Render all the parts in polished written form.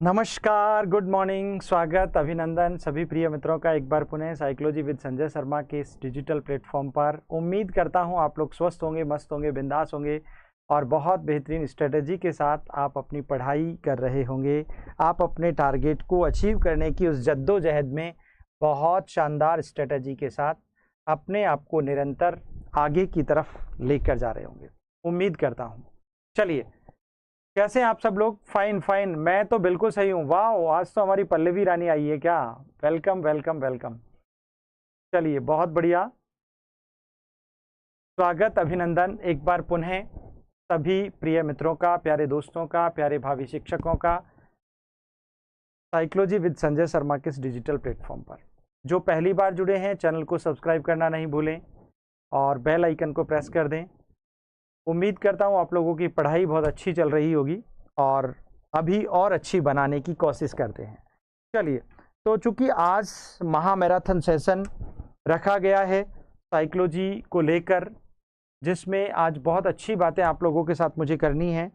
नमस्कार, good morning, स्वागत, अभिनंदन सभी प्रिय मित्रों का एक बार पुनः साइकोलॉजी विद संजय शर्मा के इस डिजिटल प्लेटफॉर्म पर। उम्मीद करता हूं आप लोग स्वस्थ होंगे, मस्त होंगे, बिंदास होंगे और बहुत बेहतरीन स्ट्रेटजी के साथ आप अपनी पढ़ाई कर रहे होंगे। आप अपने टारगेट को अचीव करने की उस जद्दोजहद में बहुत शानदार स्ट्रेटजी के साथ अपने आप को निरंतर आगे की तरफ लेकर जा रहे होंगे, उम्मीद करता हूँ। चलिए, कैसे हैं आप सब लोग? फाइन, मैं तो बिल्कुल सही हूँ। वाह, आज तो हमारी पल्लवी रानी आई है क्या? Welcome welcome welcome. चलिए, बहुत बढ़िया, स्वागत, अभिनंदन एक बार पुनः सभी प्रिय मित्रों का, प्यारे दोस्तों का, प्यारे भावी शिक्षकों का साइकोलॉजी विद संजय शर्मा के इस डिजिटल प्लेटफॉर्म पर। जो पहली बार जुड़े हैं, चैनल को सब्सक्राइब करना नहीं भूलें और बेल आइकन को प्रेस कर दें। उम्मीद करता हूँ आप लोगों की पढ़ाई बहुत अच्छी चल रही होगी और अभी और अच्छी बनाने की कोशिश करते हैं। चलिए, तो चूंकि आज महामैराथन सेशन रखा गया है साइकोलॉजी को लेकर, जिसमें आज बहुत अच्छी बातें आप लोगों के साथ मुझे करनी है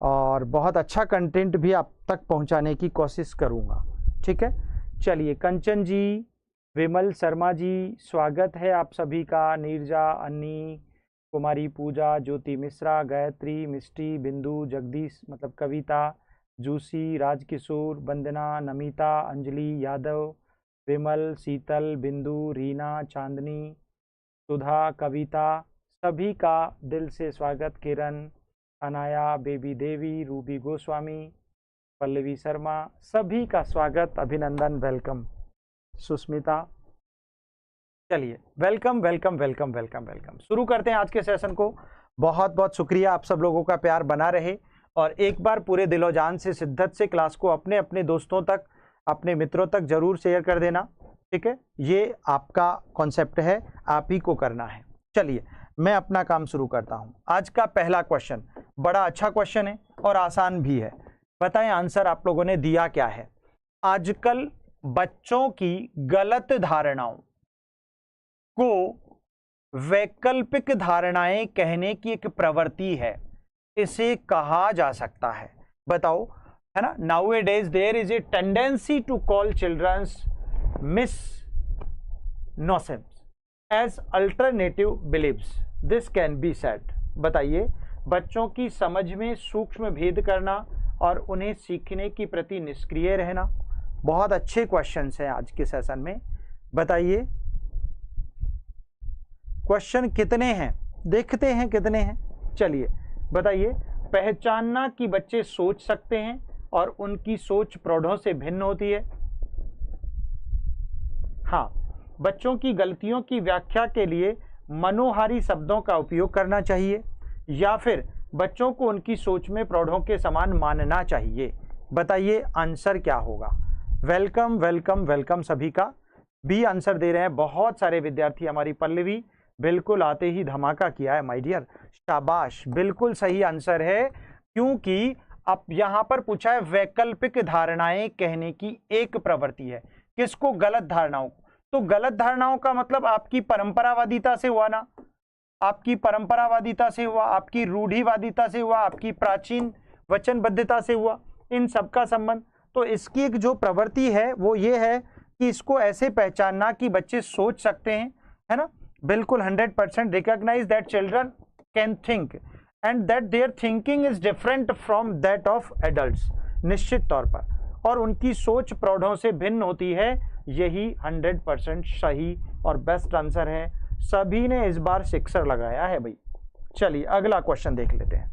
और बहुत अच्छा कंटेंट भी आप तक पहुंचाने की कोशिश करूंगा। ठीक है, चलिए, कंचन जी, विमल शर्मा जी, स्वागत है आप सभी का। नीरजा, अन्नी, कुमारी, पूजा, ज्योति मिश्रा, गायत्री, मिष्टी, बिंदु, जगदीश मतलब कविता, जूसी, राजकिशोर, वंदना, नमिता, अंजलि, यादव, विमल, शीतल, बिंदु, रीना, चांदनी, सुधा, कविता, सभी का दिल से स्वागत। किरण, अनाया, बेबी देवी, रूबी गोस्वामी, पल्लवी शर्मा, सभी का स्वागत, अभिनंदन, वेलकम। सुस्मिता, चलिए, welcome welcome welcome welcome welcome. शुरू करते हैं आज के सेशन को। बहुत बहुत शुक्रिया, आप सब लोगों का प्यार बना रहे और एक बार पूरे दिलो जान से, शिद्दत से क्लास को अपने अपने दोस्तों तक, अपने मित्रों तक जरूर शेयर कर देना। ठीक है, ये आपका कॉन्सेप्ट है, आप ही को करना है। चलिए, मैं अपना काम शुरू करता हूँ। आज का पहला क्वेश्चन बड़ा अच्छा क्वेश्चन है और आसान भी है। बताएं आंसर आप लोगों ने दिया क्या है। आजकल बच्चों की गलत धारणाओं को वैकल्पिक धारणाएं कहने की एक प्रवृत्ति है, इसे कहा जा सकता है। बताओ, है ना? Nowadays there is a tendency to call children's miss nonsense as alternative beliefs. This can be said. बताइए, बच्चों की समझ में सूक्ष्म भेद करना और उन्हें सीखने के प्रति निष्क्रिय रहना। बहुत अच्छे क्वेश्चंस हैं आज के सेशन में। बताइए, क्वेश्चन कितने हैं, देखते हैं कितने हैं। चलिए, बताइए, पहचानना कि बच्चे सोच सकते हैं और उनकी सोच प्रौढ़ों से भिन्न होती है। हाँ, बच्चों की गलतियों की व्याख्या के लिए मनोहारी शब्दों का उपयोग करना चाहिए या फिर बच्चों को उनकी सोच में प्रौढ़ों के समान मानना चाहिए। बताइए आंसर क्या होगा। वेलकम वेलकम वेलकम, सभी का भी आंसर दे रहे हैं बहुत सारे विद्यार्थी। हमारी पल्लवी बिल्कुल आते ही धमाका किया है, माय डियर, शाबाश, बिल्कुल सही आंसर है। क्योंकि अब यहां पर पूछा है वैकल्पिक धारणाएं कहने की एक प्रवृत्ति है। किसको? गलत धारणाओं को। तो गलत धारणाओं का मतलब आपकी परंपरावादिता से हुआ ना, आपकी परंपरावादिता से हुआ, आपकी रूढ़िवादिता से हुआ, आपकी प्राचीन वचनबद्धता से हुआ, इन सबका संबंध। तो इसकी एक जो प्रवृत्ति है वो ये है कि इसको ऐसे पहचानना कि बच्चे सोच सकते हैं, है ना? बिल्कुल 100% recognise that children can think and that their thinking is different from that of adults, निश्चित तौर पर, और उनकी सोच प्रौढ़ों से भिन्न होती है। यही 100% सही और बेस्ट आंसर है। सभी ने इस बार सिक्सर लगाया है भाई। चलिए, अगला क्वेश्चन देख लेते हैं।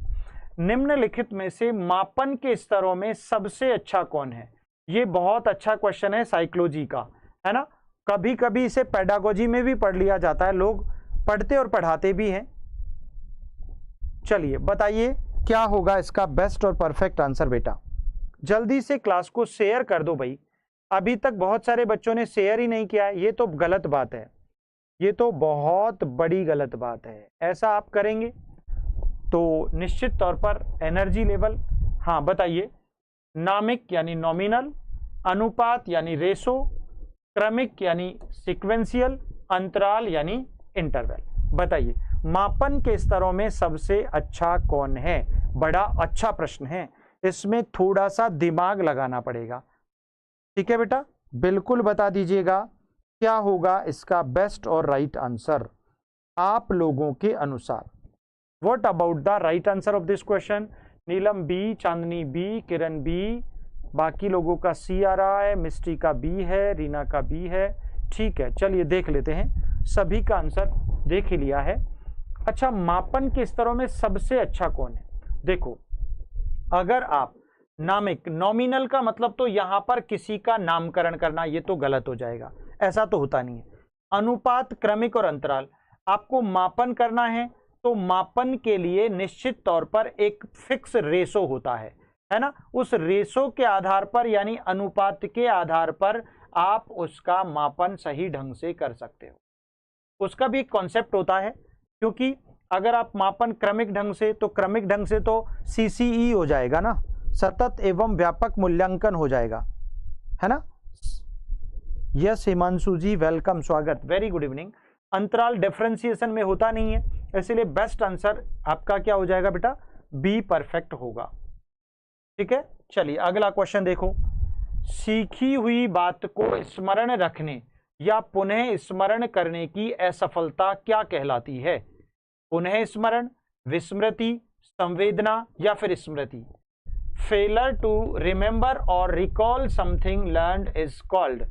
निम्नलिखित में से मापन के स्तरों में सबसे अच्छा कौन है? ये बहुत अच्छा क्वेश्चन है साइकोलॉजी का, है ना? कभी कभी इसे पेडागोजी में भी पढ़ लिया जाता है, लोग पढ़ते और पढ़ाते भी हैं। चलिए, बताइए क्या होगा इसका बेस्ट और परफेक्ट आंसर। बेटा जल्दी से क्लास को शेयर कर दो भाई। अभी तक बहुत सारे बच्चों ने शेयर ही नहीं किया है, ये तो गलत बात है, ये तो बहुत बड़ी गलत बात है। ऐसा आप करेंगे तो निश्चित तौर पर एनर्जी लेवल, हाँ बताइए, नामिक यानी नॉमिनल, अनुपात यानी रेशो, क्रमिक यानी सीक्वेंशियल, अंतराल यानी इंटरवल। बताइए मापन के स्तरों में सबसे अच्छा कौन है? बड़ा अच्छा प्रश्न है। इसमें थोड़ा सा दिमाग लगाना पड़ेगा। ठीक है बेटा, बिल्कुल बता दीजिएगा क्या होगा इसका बेस्ट और राइट आंसर आप लोगों के अनुसार। What about the right answer of this question? Neelam B, Chandni B, Kiran B, बाकी लोगों का सी आ रहा है, मिस्टी का बी है, रीना का बी है। ठीक है, चलिए देख लेते हैं, सभी का आंसर देख ही लिया है। अच्छा, मापन के स्तरों में सबसे अच्छा कौन है? देखो, अगर आप नामिक, नॉमिनल का मतलब तो यहां पर किसी का नामकरण करना, ये तो गलत हो जाएगा, ऐसा तो होता नहीं है। अनुपात, क्रमिक और अंतराल, आपको मापन करना है तो मापन के लिए निश्चित तौर पर एक फिक्स रेशो होता है ना? उस रेशो के आधार पर यानी अनुपात के आधार पर आप उसका मापन सही ढंग से कर सकते हो। उसका भी एक कॉन्सेप्ट होता है, क्योंकि अगर आप मापन क्रमिक ढंग से, तो क्रमिक ढंग से तो CCE हो जाएगा ना, सतत एवं व्यापक मूल्यांकन हो जाएगा, है ना? यस हिमांशु जी, वेलकम, स्वागत, वेरी गुड इवनिंग। अंतराल डिफरेंशिएशन में होता नहीं है, इसलिए बेस्ट आंसर आपका क्या हो जाएगा बेटा? बी परफेक्ट होगा। ठीक है, चलिए अगला क्वेश्चन देखो। सीखी हुई बात को स्मरण रखने या पुनः स्मरण करने की असफलता क्या कहलाती है? पुनः स्मरण, विस्मृति, संवेदना या फिर स्मृति? फेलर टू रिमेंबर और recall something learned is called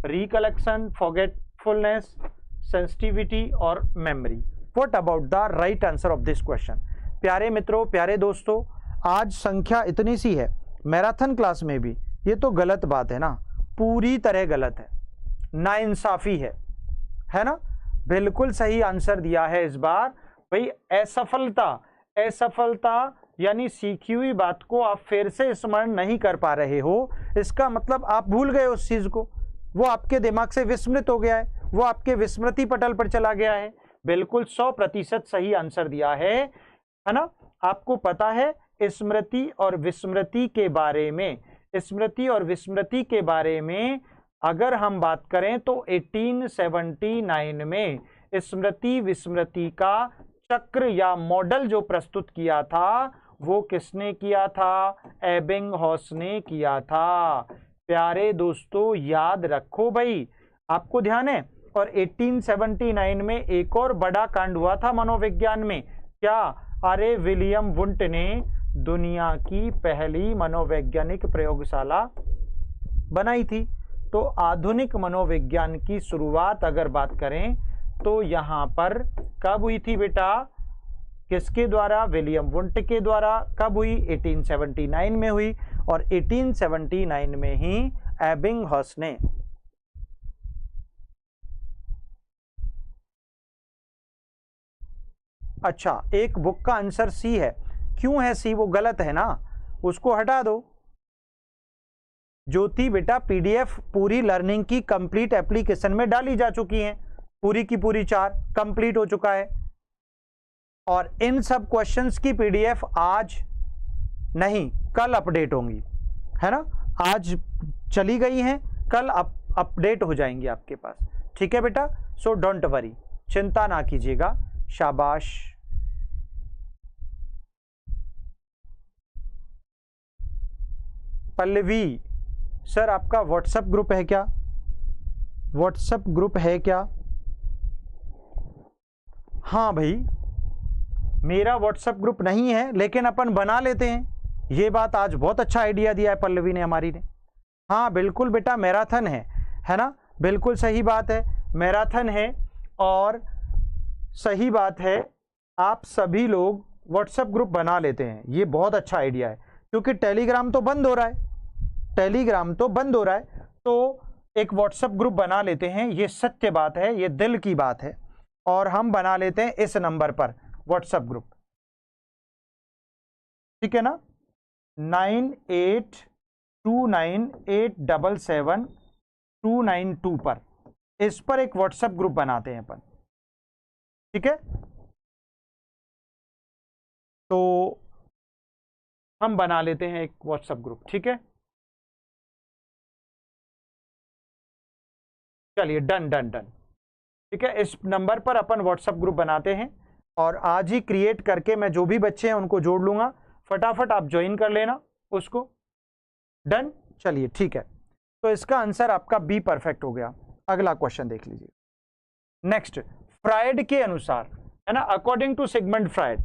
recollection, forgetfulness, sensitivity और memory. What about the right answer of this question? प्यारे मित्रों, प्यारे दोस्तों, आज संख्या इतनी सी है, मैराथन क्लास में भी ये तो गलत बात है ना, पूरी तरह गलत है, नाइंसाफी है ना? बिल्कुल सही आंसर दिया है इस बार भाई, असफलता। असफलता यानी सीखी हुई बात को आप फिर से स्मरण नहीं कर पा रहे हो, इसका मतलब आप भूल गए उस चीज को, वो आपके दिमाग से विस्मृत हो गया है, वो आपके विस्मृति पटल पर चला गया है। बिल्कुल 100% सही आंसर दिया है ना? आपको पता है स्मृति और विस्मृति के बारे में, स्मृति और विस्मृति के बारे में अगर हम बात करें तो 1879 में स्मृति विस्मृति का चक्र या मॉडल जो प्रस्तुत किया था वो किसने किया था? एबिंगहॉस ने किया था। प्यारे दोस्तों, याद रखो भाई, आपको ध्यान है। और 1879 में एक और बड़ा कांड हुआ था मनोविज्ञान में, क्या? अरे विलियम वुंट ने दुनिया की पहली मनोवैज्ञानिक प्रयोगशाला बनाई थी। तो आधुनिक मनोविज्ञान की शुरुआत अगर बात करें तो यहां पर कब हुई थी बेटा? किसके द्वारा? विलियम वुंट के द्वारा। कब हुई? 1879 में हुई। और 1879 में ही एबिंगहॉस ने अच्छा, एक बुक का आंसर सी है। क्यों है सी? वो गलत है ना, उसको हटा दो। ज्योति बेटा, PDF पूरी लर्निंग की कंप्लीट एप्लीकेशन में डाली जा चुकी हैं, पूरी की पूरी 4 कंप्लीट हो चुका है। और इन सब क्वेश्चंस की PDF आज नहीं, कल अपडेट होंगी, है ना? आज चली गई हैं, कल अपडेट हो जाएंगी आपके पास। ठीक है बेटा, सो डोंट वरी, चिंता ना कीजिएगा। शाबाश। पल्लवी सर, आपका व्हाट्सएप ग्रुप है क्या? व्हाट्सएप ग्रुप है क्या? हाँ भाई, मेरा व्हाट्सएप ग्रुप नहीं है, लेकिन अपन बना लेते हैं। ये बात आज बहुत अच्छा आइडिया दिया है पल्लवी ने, हमारी ने। हाँ बिल्कुल बेटा, मैराथन है ना? बिल्कुल सही बात है, मैराथन है। और सही बात है, आप सभी लोग व्हाट्सएप ग्रुप बना लेते हैं, ये बहुत अच्छा आइडिया है। क्योंकि टेलीग्राम तो बंद हो रहा है, टेलीग्राम तो बंद हो रहा है, तो एक व्हाट्सएप ग्रुप बना लेते हैं। ये सत्य बात है, ये दिल की बात है। और हम बना लेते हैं इस नंबर पर व्हाट्सएप ग्रुप, ठीक है ना? 9829877292 पर, इस पर एक व्हाट्सएप ग्रुप बनाते हैं अपन, ठीक है? तो हम बना लेते हैं एक व्हाट्सएप ग्रुप, ठीक है? चलिए, डन डन डन, ठीक है। इस नंबर पर अपन व्हाट्सएप ग्रुप बनाते हैं और आज ही क्रिएट करके मैं जो भी बच्चे हैं उनको जोड़ लूंगा। फटाफट आप ज्वाइन कर लेना, उसको। डन, चलिए ठीक है, तो इसका आंसर आपका बी परफेक्ट हो गया। अगला क्वेश्चन देख लीजिए। नेक्स्ट, फ्रायड के अनुसार, है ना, अकॉर्डिंग टू सिगमंड फ्रायड,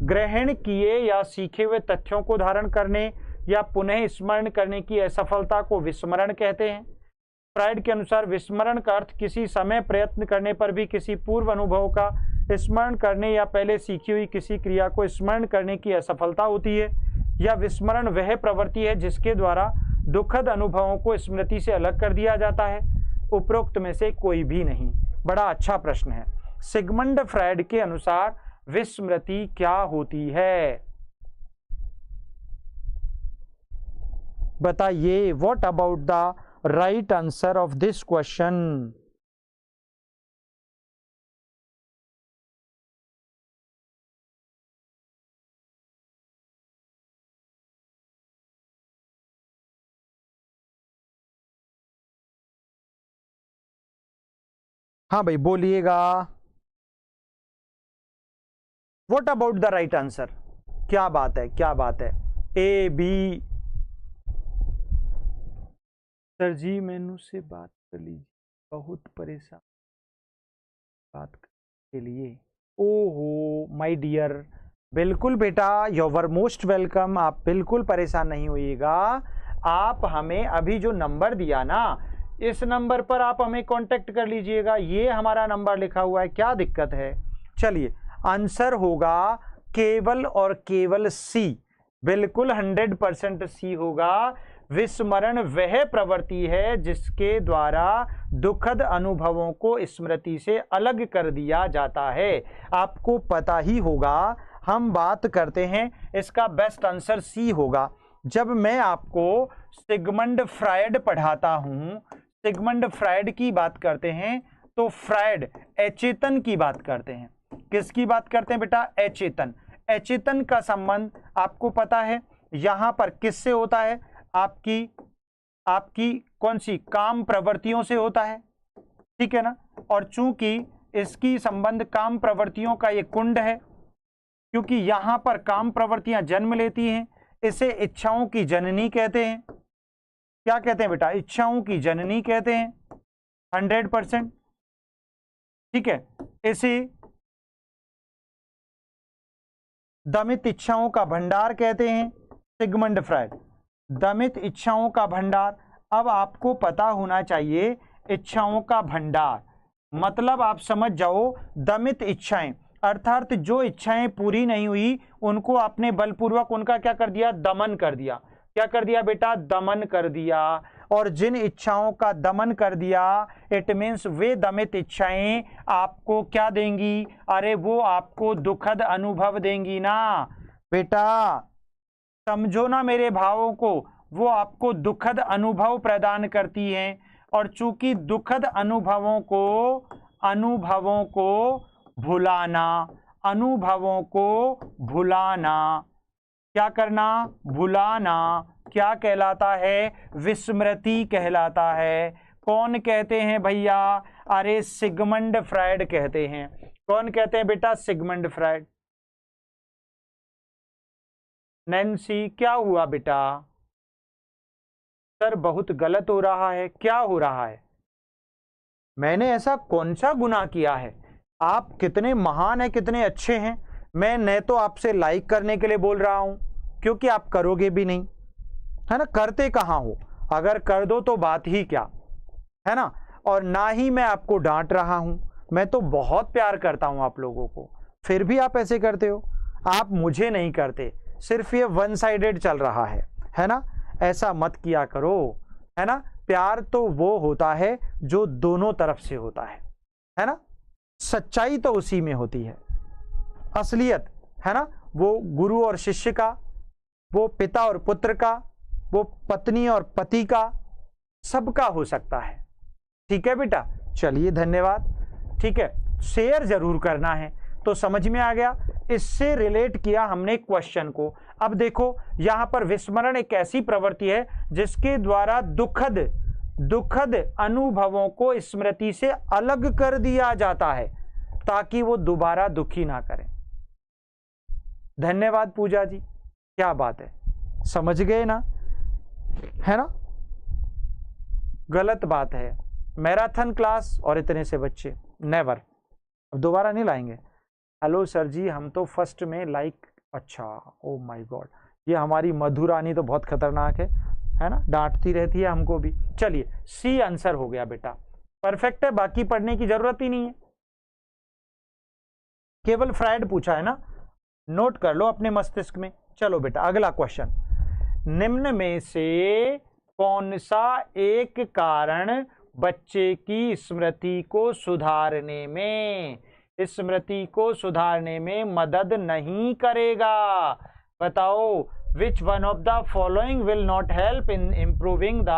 ग्रहण किए या सीखे हुए तथ्यों को धारण करने या पुनः स्मरण करने की असफलता को विस्मरण कहते हैं। फ्रायड के अनुसार विस्मरण का अर्थ किसी समय प्रयत्न करने पर भी किसी पूर्व अनुभव का स्मरण करने या पहले सीखी हुई किसी क्रिया को स्मरण करने की असफलता होती है, या विस्मरण वह प्रवृत्ति है जिसके द्वारा दुखद अनुभवों को स्मृति से अलग कर दिया जाता है। उपरोक्त में से कोई भी नहीं। बड़ा अच्छा प्रश्न है। सिगमंड फ्रायड के अनुसार विस्मृति क्या होती है, बताइए। What about the right answer of this question? हाँ भाई बोलिएगा। What about the right answer? क्या बात है, क्या बात है। A B. सर जी मेनू से बात कर लीजिए, बहुत परेशान बात के लिए। ओहो माय डियर, बिल्कुल बेटा, यू आर मोस्ट वेलकम। आप बिल्कुल परेशान नहीं होइएगा। आप हमें अभी जो नंबर दिया ना, इस नंबर पर आप हमें कांटेक्ट कर लीजिएगा। ये हमारा नंबर लिखा हुआ है, क्या दिक्कत है। चलिए, आंसर होगा केवल और केवल सी, बिल्कुल 100% सी होगा। विस्मरण वह प्रवृत्ति है जिसके द्वारा दुखद अनुभवों को स्मृति से अलग कर दिया जाता है। आपको पता ही होगा, हम बात करते हैं, इसका बेस्ट आंसर सी होगा। जब मैं आपको सिगमंड फ्रायड पढ़ाता हूं, सिगमंड फ्रायड की बात करते हैं, तो फ्रायड अचेतन की बात करते हैं। किसकी बात करते हैं बेटा? अचेतन। अचेतन का संबंध आपको पता है यहां पर किससे होता है? आपकी कौन सी काम प्रवृत्तियों से होता है, ठीक है ना। और चूंकि इसकी संबंध काम प्रवृत्तियों का ये कुंड है, क्योंकि यहां पर काम प्रवृत्तियां जन्म लेती हैं, इसे इच्छाओं की जननी कहते हैं। क्या कहते हैं बेटा? इच्छाओं की जननी कहते हैं, 100%, ठीक है। इसे दमित इच्छाओं का भंडार कहते हैं, सिगमंड फ्रायड। दमित इच्छाओं का भंडार। अब आपको पता होना चाहिए इच्छाओं का भंडार मतलब आप समझ जाओ, दमित इच्छाएं अर्थात जो इच्छाएं पूरी नहीं हुई उनको आपने बलपूर्वक उनका क्या कर दिया? दमन कर दिया। क्या कर दिया बेटा? दमन कर दिया। और जिन इच्छाओं का दमन कर दिया, इट मीन्स वे दमित इच्छाएं आपको क्या देंगी? अरे वो आपको दुखद अनुभव देंगी ना बेटा, समझो ना मेरे भावों को। वो आपको दुखद अनुभव प्रदान करती हैं, और चूंकि दुखद अनुभवों को भुलाना, क्या करना? भुलाना क्या कहलाता है? विस्मृति कहलाता है। कौन कहते हैं भैया? अरे सिगमंड फ्रायड कहते हैं। कौन कहते हैं बेटा? Sigmund Freud. नैन्सी क्या हुआ बेटा? सर बहुत गलत हो रहा है। क्या हो रहा है? मैंने ऐसा कौन सा गुनाह किया है? आप कितने महान हैं, कितने अच्छे हैं। मैं न तो आपसे लाइक करने के लिए बोल रहा हूं, क्योंकि आप करोगे भी नहीं, है ना। करते कहां हो? अगर कर दो तो बात ही क्या, है ना। और ना ही मैं आपको डांट रहा हूं, मैं तो बहुत प्यार करता हूं आप लोगों को, फिर भी आप ऐसे करते हो। आप मुझे नहीं करते, सिर्फ ये वन साइडेड चल रहा है ना। ऐसा मत किया करो, है ना। प्यार तो वो होता है जो दोनों तरफ से होता है ना। सच्चाई तो उसी में होती है, असलियत, है ना। वो गुरु और शिष्य का, वो पिता और पुत्र का, वो पत्नी और पति का, सबका हो सकता है। ठीक है बेटा, चलिए धन्यवाद। ठीक है, शेयर जरूर करना है। तो समझ में आ गया, इससे रिलेट किया हमने क्वेश्चन को। अब देखो यहां पर विस्मरण एक ऐसी प्रवृत्ति है जिसके द्वारा दुखद अनुभवों को स्मृति से अलग कर दिया जाता है ताकि वो दोबारा दुखी ना करें। धन्यवाद पूजा जी, क्या बात है, समझ गए ना, है ना? गलत बात है। मैराथन क्लास और इतने से बच्चे, नेवर, अब दोबारा नहीं लाएंगे। हेलो सर जी, हम तो फर्स्ट में लाइक, अच्छा, ओ माय गॉड, ये हमारी मधुरानी तो बहुत खतरनाक है ना, डांटती रहती है हमको भी। चलिए, सी आंसर हो गया बेटा, परफेक्ट है, बाकी पढ़ने की जरूरत ही नहीं है। केवल फ्राइड पूछा है ना, नोट कर लो अपने मस्तिष्क में। चलो बेटा, अगला क्वेश्चन, निम्न में से कौन सा एक कारण बच्चे की स्मृति को सुधारने में मदद नहीं करेगा? बताओ, which one of the following will not help in improving the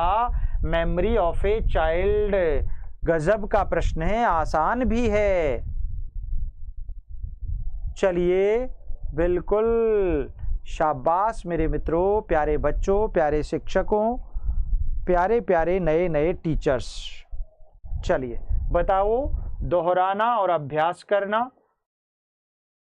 memory of a child? गजब का प्रश्न है, आसान भी है। चलिए, बिल्कुल, शाबाश मेरे मित्रों, प्यारे बच्चों, प्यारे शिक्षकों, प्यारे प्यारे नए नए टीचर्स। चलिए बताओ, दोहराना और अभ्यास करना,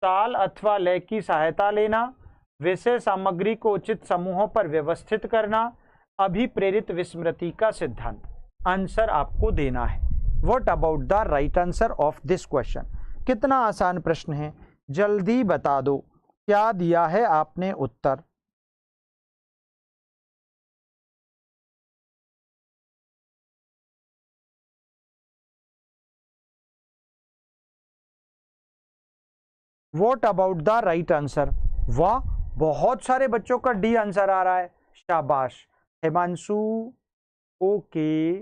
ताल अथवा लय की सहायता लेना, विषय सामग्री को उचित समूहों पर व्यवस्थित करना, अभिप्रेरित विस्मृति का सिद्धांत। आंसर आपको देना है। What about the right answer of this question? कितना आसान प्रश्न है, जल्दी बता दो, क्या दिया है आपने उत्तर? What about the right answer? वाह, बहुत सारे बच्चों का डी आंसर आ रहा है, शाबाश। हिमांशु, ओके,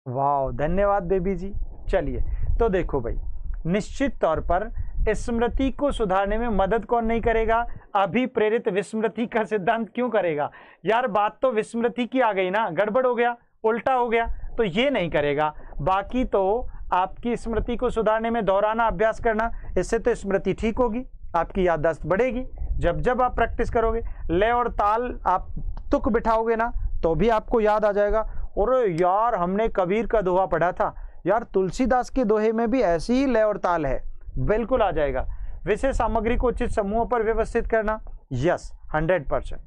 वाह, धन्यवाद बेबी जी। चलिए, तो देखो भाई, निश्चित तौर पर स्मृति को सुधारने में मदद कौन नहीं करेगा? अभिप्रेरित विस्मृति का सिद्धांत क्यों करेगा? यार, बात तो विस्मृति की आ गई ना, गड़बड़ हो गया, उल्टा हो गया, तो ये नहीं करेगा। बाकी तो आपकी स्मृति को सुधारने में दोहराना, अभ्यास करना, इससे तो स्मृति ठीक होगी, आपकी याददाश्त बढ़ेगी। जब जब आप प्रैक्टिस करोगे, लय और ताल आप तुक बिठाओगे ना, तो भी आपको याद आ जाएगा। और यार, हमने कबीर का दोहा पढ़ा था यार, तुलसीदास के दोहे में भी ऐसी ही लय और ताल है, बिल्कुल आ जाएगा। विषय सामग्री को उचित समूहों पर व्यवस्थित करना, yes, 100%।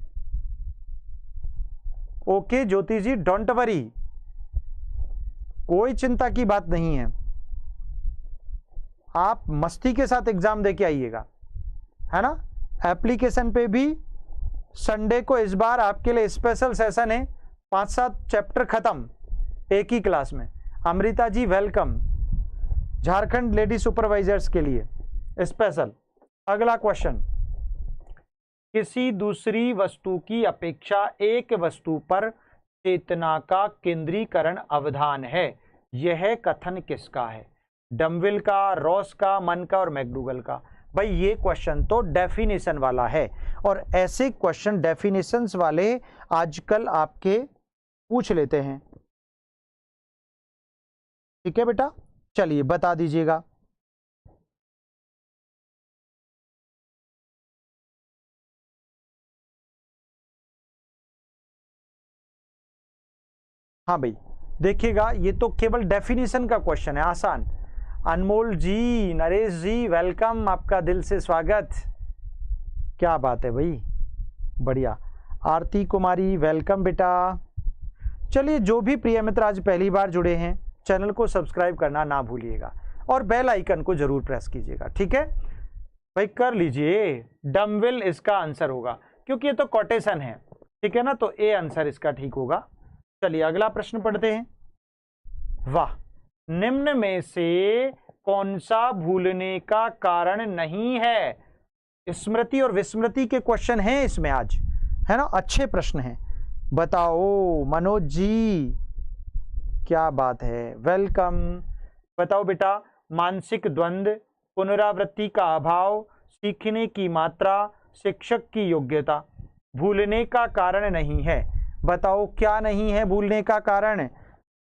Okay Jyoti ji, don't worry, कोई चिंता की बात नहीं है, आप मस्ती के साथ एग्जाम देके आइएगा, है ना? एप्लीकेशन पे भी संडे को इस बार आपके लिए स्पेशल सेशन है, 5-7 चैप्टर खत्म एक ही क्लास में। Amrita ji welcome, Jharkhand lady supervisors के लिए स्पेशल। अगला क्वेश्चन, किसी दूसरी वस्तु की अपेक्षा एक वस्तु पर चेतना का केंद्रीकरण अवधान है, यह कथन किसका है? डम्विल का, रॉस का, मन का और मैकडूगल का। भाई, ये क्वेश्चन तो डेफिनेशन वाला है, और ऐसे क्वेश्चन डेफिनेशंस वाले आजकल आपके पूछ लेते हैं। ठीक है बेटा, चलिए बता दीजिएगा। हाँ भाई, देखिएगा, ये तो केवल डेफिनेशन का क्वेश्चन है, आसान। अनमोल जी, नरेश जी वेलकम, आपका दिल से स्वागत। क्या बात है भाई, बढ़िया। आरती कुमारी वेलकम बेटा। चलिए, जो भी प्रिय मित्र आज पहली बार जुड़े हैं, चैनल को सब्सक्राइब करना ना भूलिएगा और बेल आइकन को जरूर प्रेस कीजिएगा। ठीक है भाई, कर लीजिए। डम्बल इसका आंसर होगा, क्योंकि ये तो कोटेशन है, ठीक है ना, तो ए आंसर इसका ठीक होगा। चलिए अगला प्रश्न पढ़ते हैं। वाह, निम्न में से कौन सा भूलने का कारण नहीं है? स्मृति और विस्मृति के क्वेश्चन हैं इसमें आज, है ना, अच्छे प्रश्न हैं। बताओ मनोज जी, क्या बात है, वेलकम। बताओ बेटा, मानसिक द्वंद्व, पुनरावृत्ति का अभाव, सीखने की मात्रा, शिक्षक की योग्यता। भूलने का कारण नहीं है, बताओ क्या नहीं है भूलने का कारण?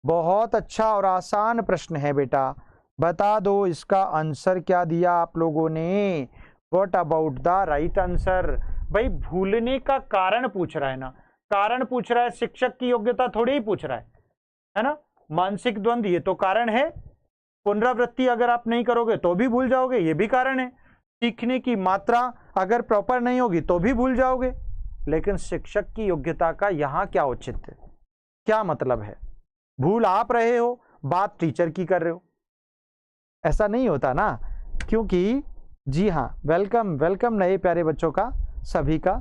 बहुत अच्छा और आसान प्रश्न है बेटा, बता दो इसका आंसर क्या दिया आप लोगों ने? What about the right answer? भाई, भूलने का कारण पूछ रहा है ना, कारण पूछ रहा है, शिक्षक की योग्यता थोड़ी ही पूछ रहा है ना। मानसिक द्वंद्व ये तो कारण है, पुनरावृत्ति अगर आप नहीं करोगे तो भी भूल जाओगे, ये भी कारण है। सीखने की मात्रा अगर प्रॉपर नहीं होगी तो भी भूल जाओगे। लेकिन शिक्षक की योग्यता का यहां क्या औचित्य, क्या मतलब है? भूल आप रहे हो, बात टीचर की कर रहे हो, ऐसा नहीं होता ना। क्योंकि जी हाँ, वेलकम वेलकम नए प्यारे बच्चों का, सभी का।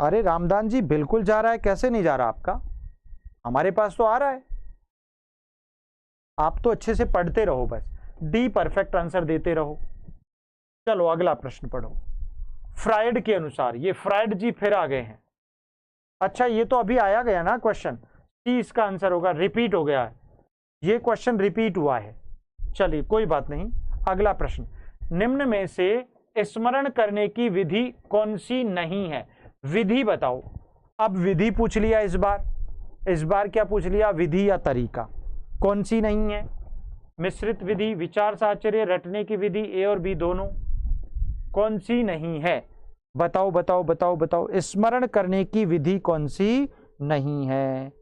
अरे रामदान जी बिल्कुल जा रहा है, कैसे नहीं जा रहा आपका? हमारे पास तो आ रहा है। आप तो अच्छे से पढ़ते रहो, बस डी परफेक्ट आंसर देते रहो। चलो अगला प्रश्न पढ़ो। फ्राइड के अनुसार, ये फ्राइड जी फिर आ गए हैं। अच्छा ये तो अभी आया गया ना क्वेश्चन, सी इसका आंसर होगा, रिपीट हो गया है ये क्वेश्चन, रिपीट हुआ है। चलिए कोई बात नहीं, अगला प्रश्न। निम्न में से स्मरण करने की विधि कौन सी नहीं है? विधि बताओ। अब विधि पूछ लिया इस बार क्या पूछ लिया? विधि या तरीका। कौन सी नहीं है? मिश्रित विधि, विचार साहचर्य, रटने की विधि, ए और बी दोनों। कौन सी नहीं है? बताओ बताओ बताओ बताओ, स्मरण करने की विधि कौन सी नहीं है?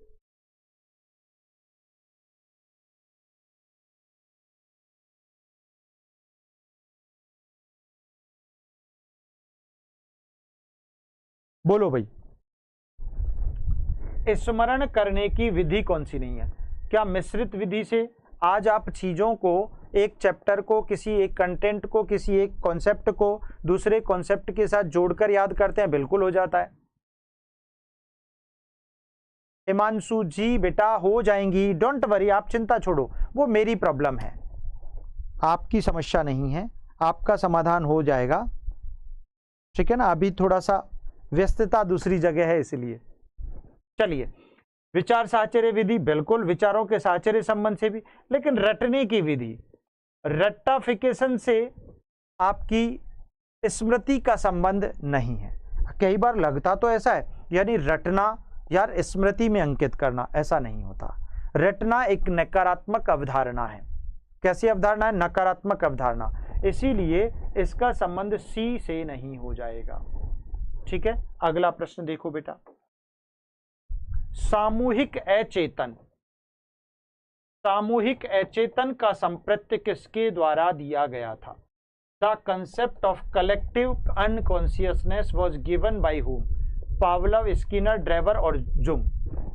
बोलो भाई, स्मरण करने की विधि कौन सी नहीं है? क्या मिश्रित विधि से आज आप चीजों को, एक चैप्टर को, किसी एक कंटेंट को, किसी एक कॉन्सेप्ट को दूसरे कॉन्सेप्ट के साथ जोड़कर याद करते हैं? बिल्कुल हो जाता है। हिमांशु जी बेटा हो जाएंगी, डोंट वरी, आप चिंता छोड़ो, वो मेरी प्रॉब्लम है, आपकी समस्या नहीं है, आपका समाधान हो जाएगा, ठीक है ना। अभी थोड़ा सा व्यस्तता दूसरी जगह है इसलिए। चलिए, विचार साहचर्य विधि, बिल्कुल विचारों के साहचर्य संबंध से भी, लेकिन रटने की विधि, रट्टाफिकेशन से आपकी स्मृति का संबंध नहीं है। कई बार लगता तो ऐसा है, यानी रटना यार स्मृति में अंकित करना, ऐसा नहीं होता। रटना एक नकारात्मक अवधारणा है। कैसी अवधारणा है? नकारात्मक अवधारणा, इसीलिए इसका संबंध सी से नहीं हो जाएगा। ठीक है, अगला प्रश्न देखो बेटा। सामूहिक अचेतन, सामूहिक अचेतन का संप्रत्य किसके द्वारा दिया गया था? The concept of collective unconsciousness was given by whom? Pavlov, Skinner, Drever और जुम।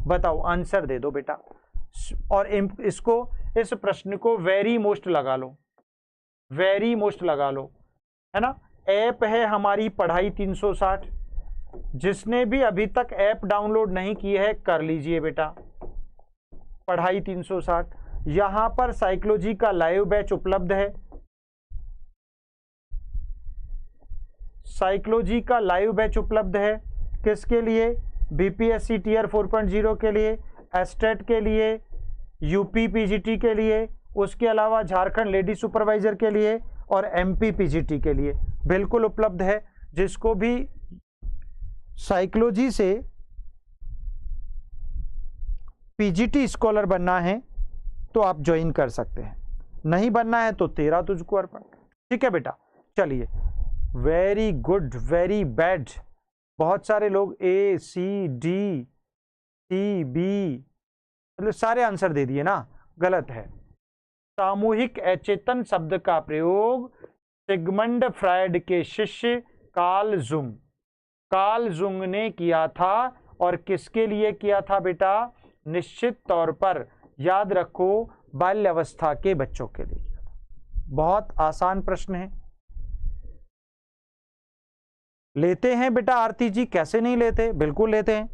बताओ, आंसर दे दो बेटा। और इसको, इस प्रश्न को वेरी मोस्ट लगा लो, वेरी मोस्ट लगा लो, है ना। ऐप है हमारी पढ़ाई 360, जिसने भी अभी तक ऐप डाउनलोड नहीं की है कर लीजिए बेटा, पढ़ाई 360। यहां पर साइकोलॉजी का लाइव बैच उपलब्ध है, साइकोलॉजी का लाइव बैच उपलब्ध है। किसके लिए? बीपीएससी टीयर 4.0 के लिए, एस्टेट के लिए, यूपी पीजीटी के लिए, उसके अलावा झारखंड लेडी सुपरवाइजर के लिए और एमपी पीजीटी के लिए बिल्कुल उपलब्ध है। जिसको भी साइकोलॉजी से पीजीटी स्कॉलर बनना है तो आप ज्वाइन कर सकते हैं, नहीं बनना है तो तेरा तुझको अर्पण। ठीक है बेटा, चलिए, वेरी गुड, वेरी बैड। बहुत सारे लोग ए सी डी सी बी मतलब सारे आंसर दे दिए ना, गलत है। सामूहिक अचेतन शब्द का प्रयोग सिगमंड फ्रायड के शिष्य कार्ल जुंग ने किया था। और किसके लिए किया था बेटा? निश्चित तौर पर याद रखो, बाल्यावस्था के बच्चों के लिए किया था। बहुत आसान प्रश्न है। लेते हैं बेटा आरती जी, कैसे नहीं लेते, बिल्कुल लेते हैं।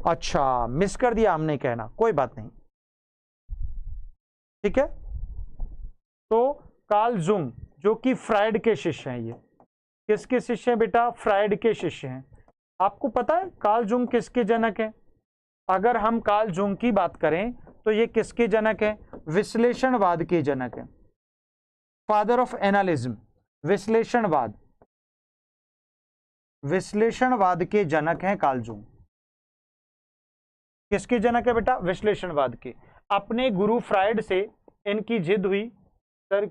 अच्छा, मिस कर दिया हमने कहना, कोई बात नहीं, ठीक है। तो कार्ल जुंग जो कि फ्रायड के शिष्य हैं, ये किसके शिष्य हैं बेटा? फ्रायड के शिष्य हैं। आपको पता है कार्ल जुंग किसके जनक हैं? अगर हम कार्ल जुंग की बात करें तो ये किसके जनक हैं? विश्लेषणवाद के जनक हैं, फादर ऑफ एनालिज्म। विश्लेषणवाद के जनक हैं कार्ल जुंग। किसके जनक है बेटा? विश्लेषणवाद के। अपने गुरु फ्रायड से इनकी जिद हुई, सर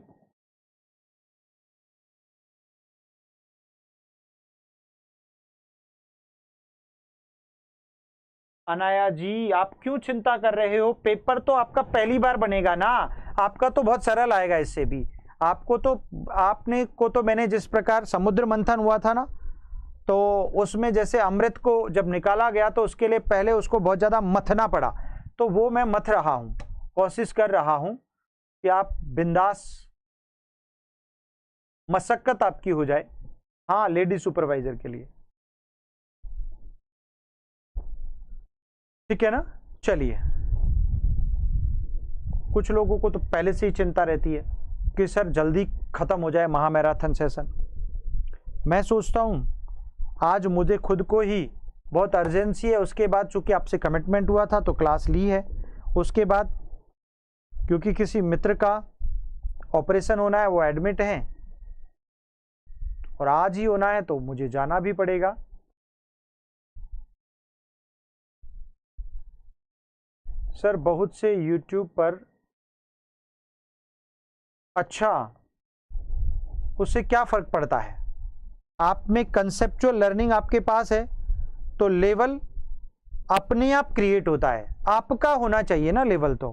अनाया जी आप क्यों चिंता कर रहे हो? पेपर तो आपका पहली बार बनेगा ना, आपका तो बहुत सरल आएगा इससे भी। आपने को मैंने जिस प्रकार समुद्र मंथन हुआ था ना, तो उसमें जैसे अमृत को जब निकाला गया तो उसके लिए पहले उसको बहुत ज़्यादा मथना पड़ा, तो वो मैं मथ रहा हूँ, कोशिश कर रहा हूँ कि आप बिंदास, मशक्कत आपकी हो जाए। हाँ, लेडी सुपरवाइजर के लिए, ठीक है ना। चलिए, कुछ लोगों को तो पहले से ही चिंता रहती है कि सर जल्दी खत्म हो जाए महामैराथन सेशन। मैं सोचता हूँ आज मुझे खुद को ही बहुत अर्जेंसी है, उसके बाद चूंकि आपसे कमिटमेंट हुआ था तो क्लास ली है, उसके बाद क्योंकि किसी मित्र का ऑपरेशन होना है, वो एडमिट हैं और आज ही होना है, तो मुझे जाना भी पड़ेगा। सर बहुत से YouTube पर, अच्छा, उससे क्या फर्क पड़ता है? आप में कंसेप्चुअल लर्निंग आपके पास है तो लेवल अपने आप क्रिएट होता है, आपका होना चाहिए ना लेवल, तो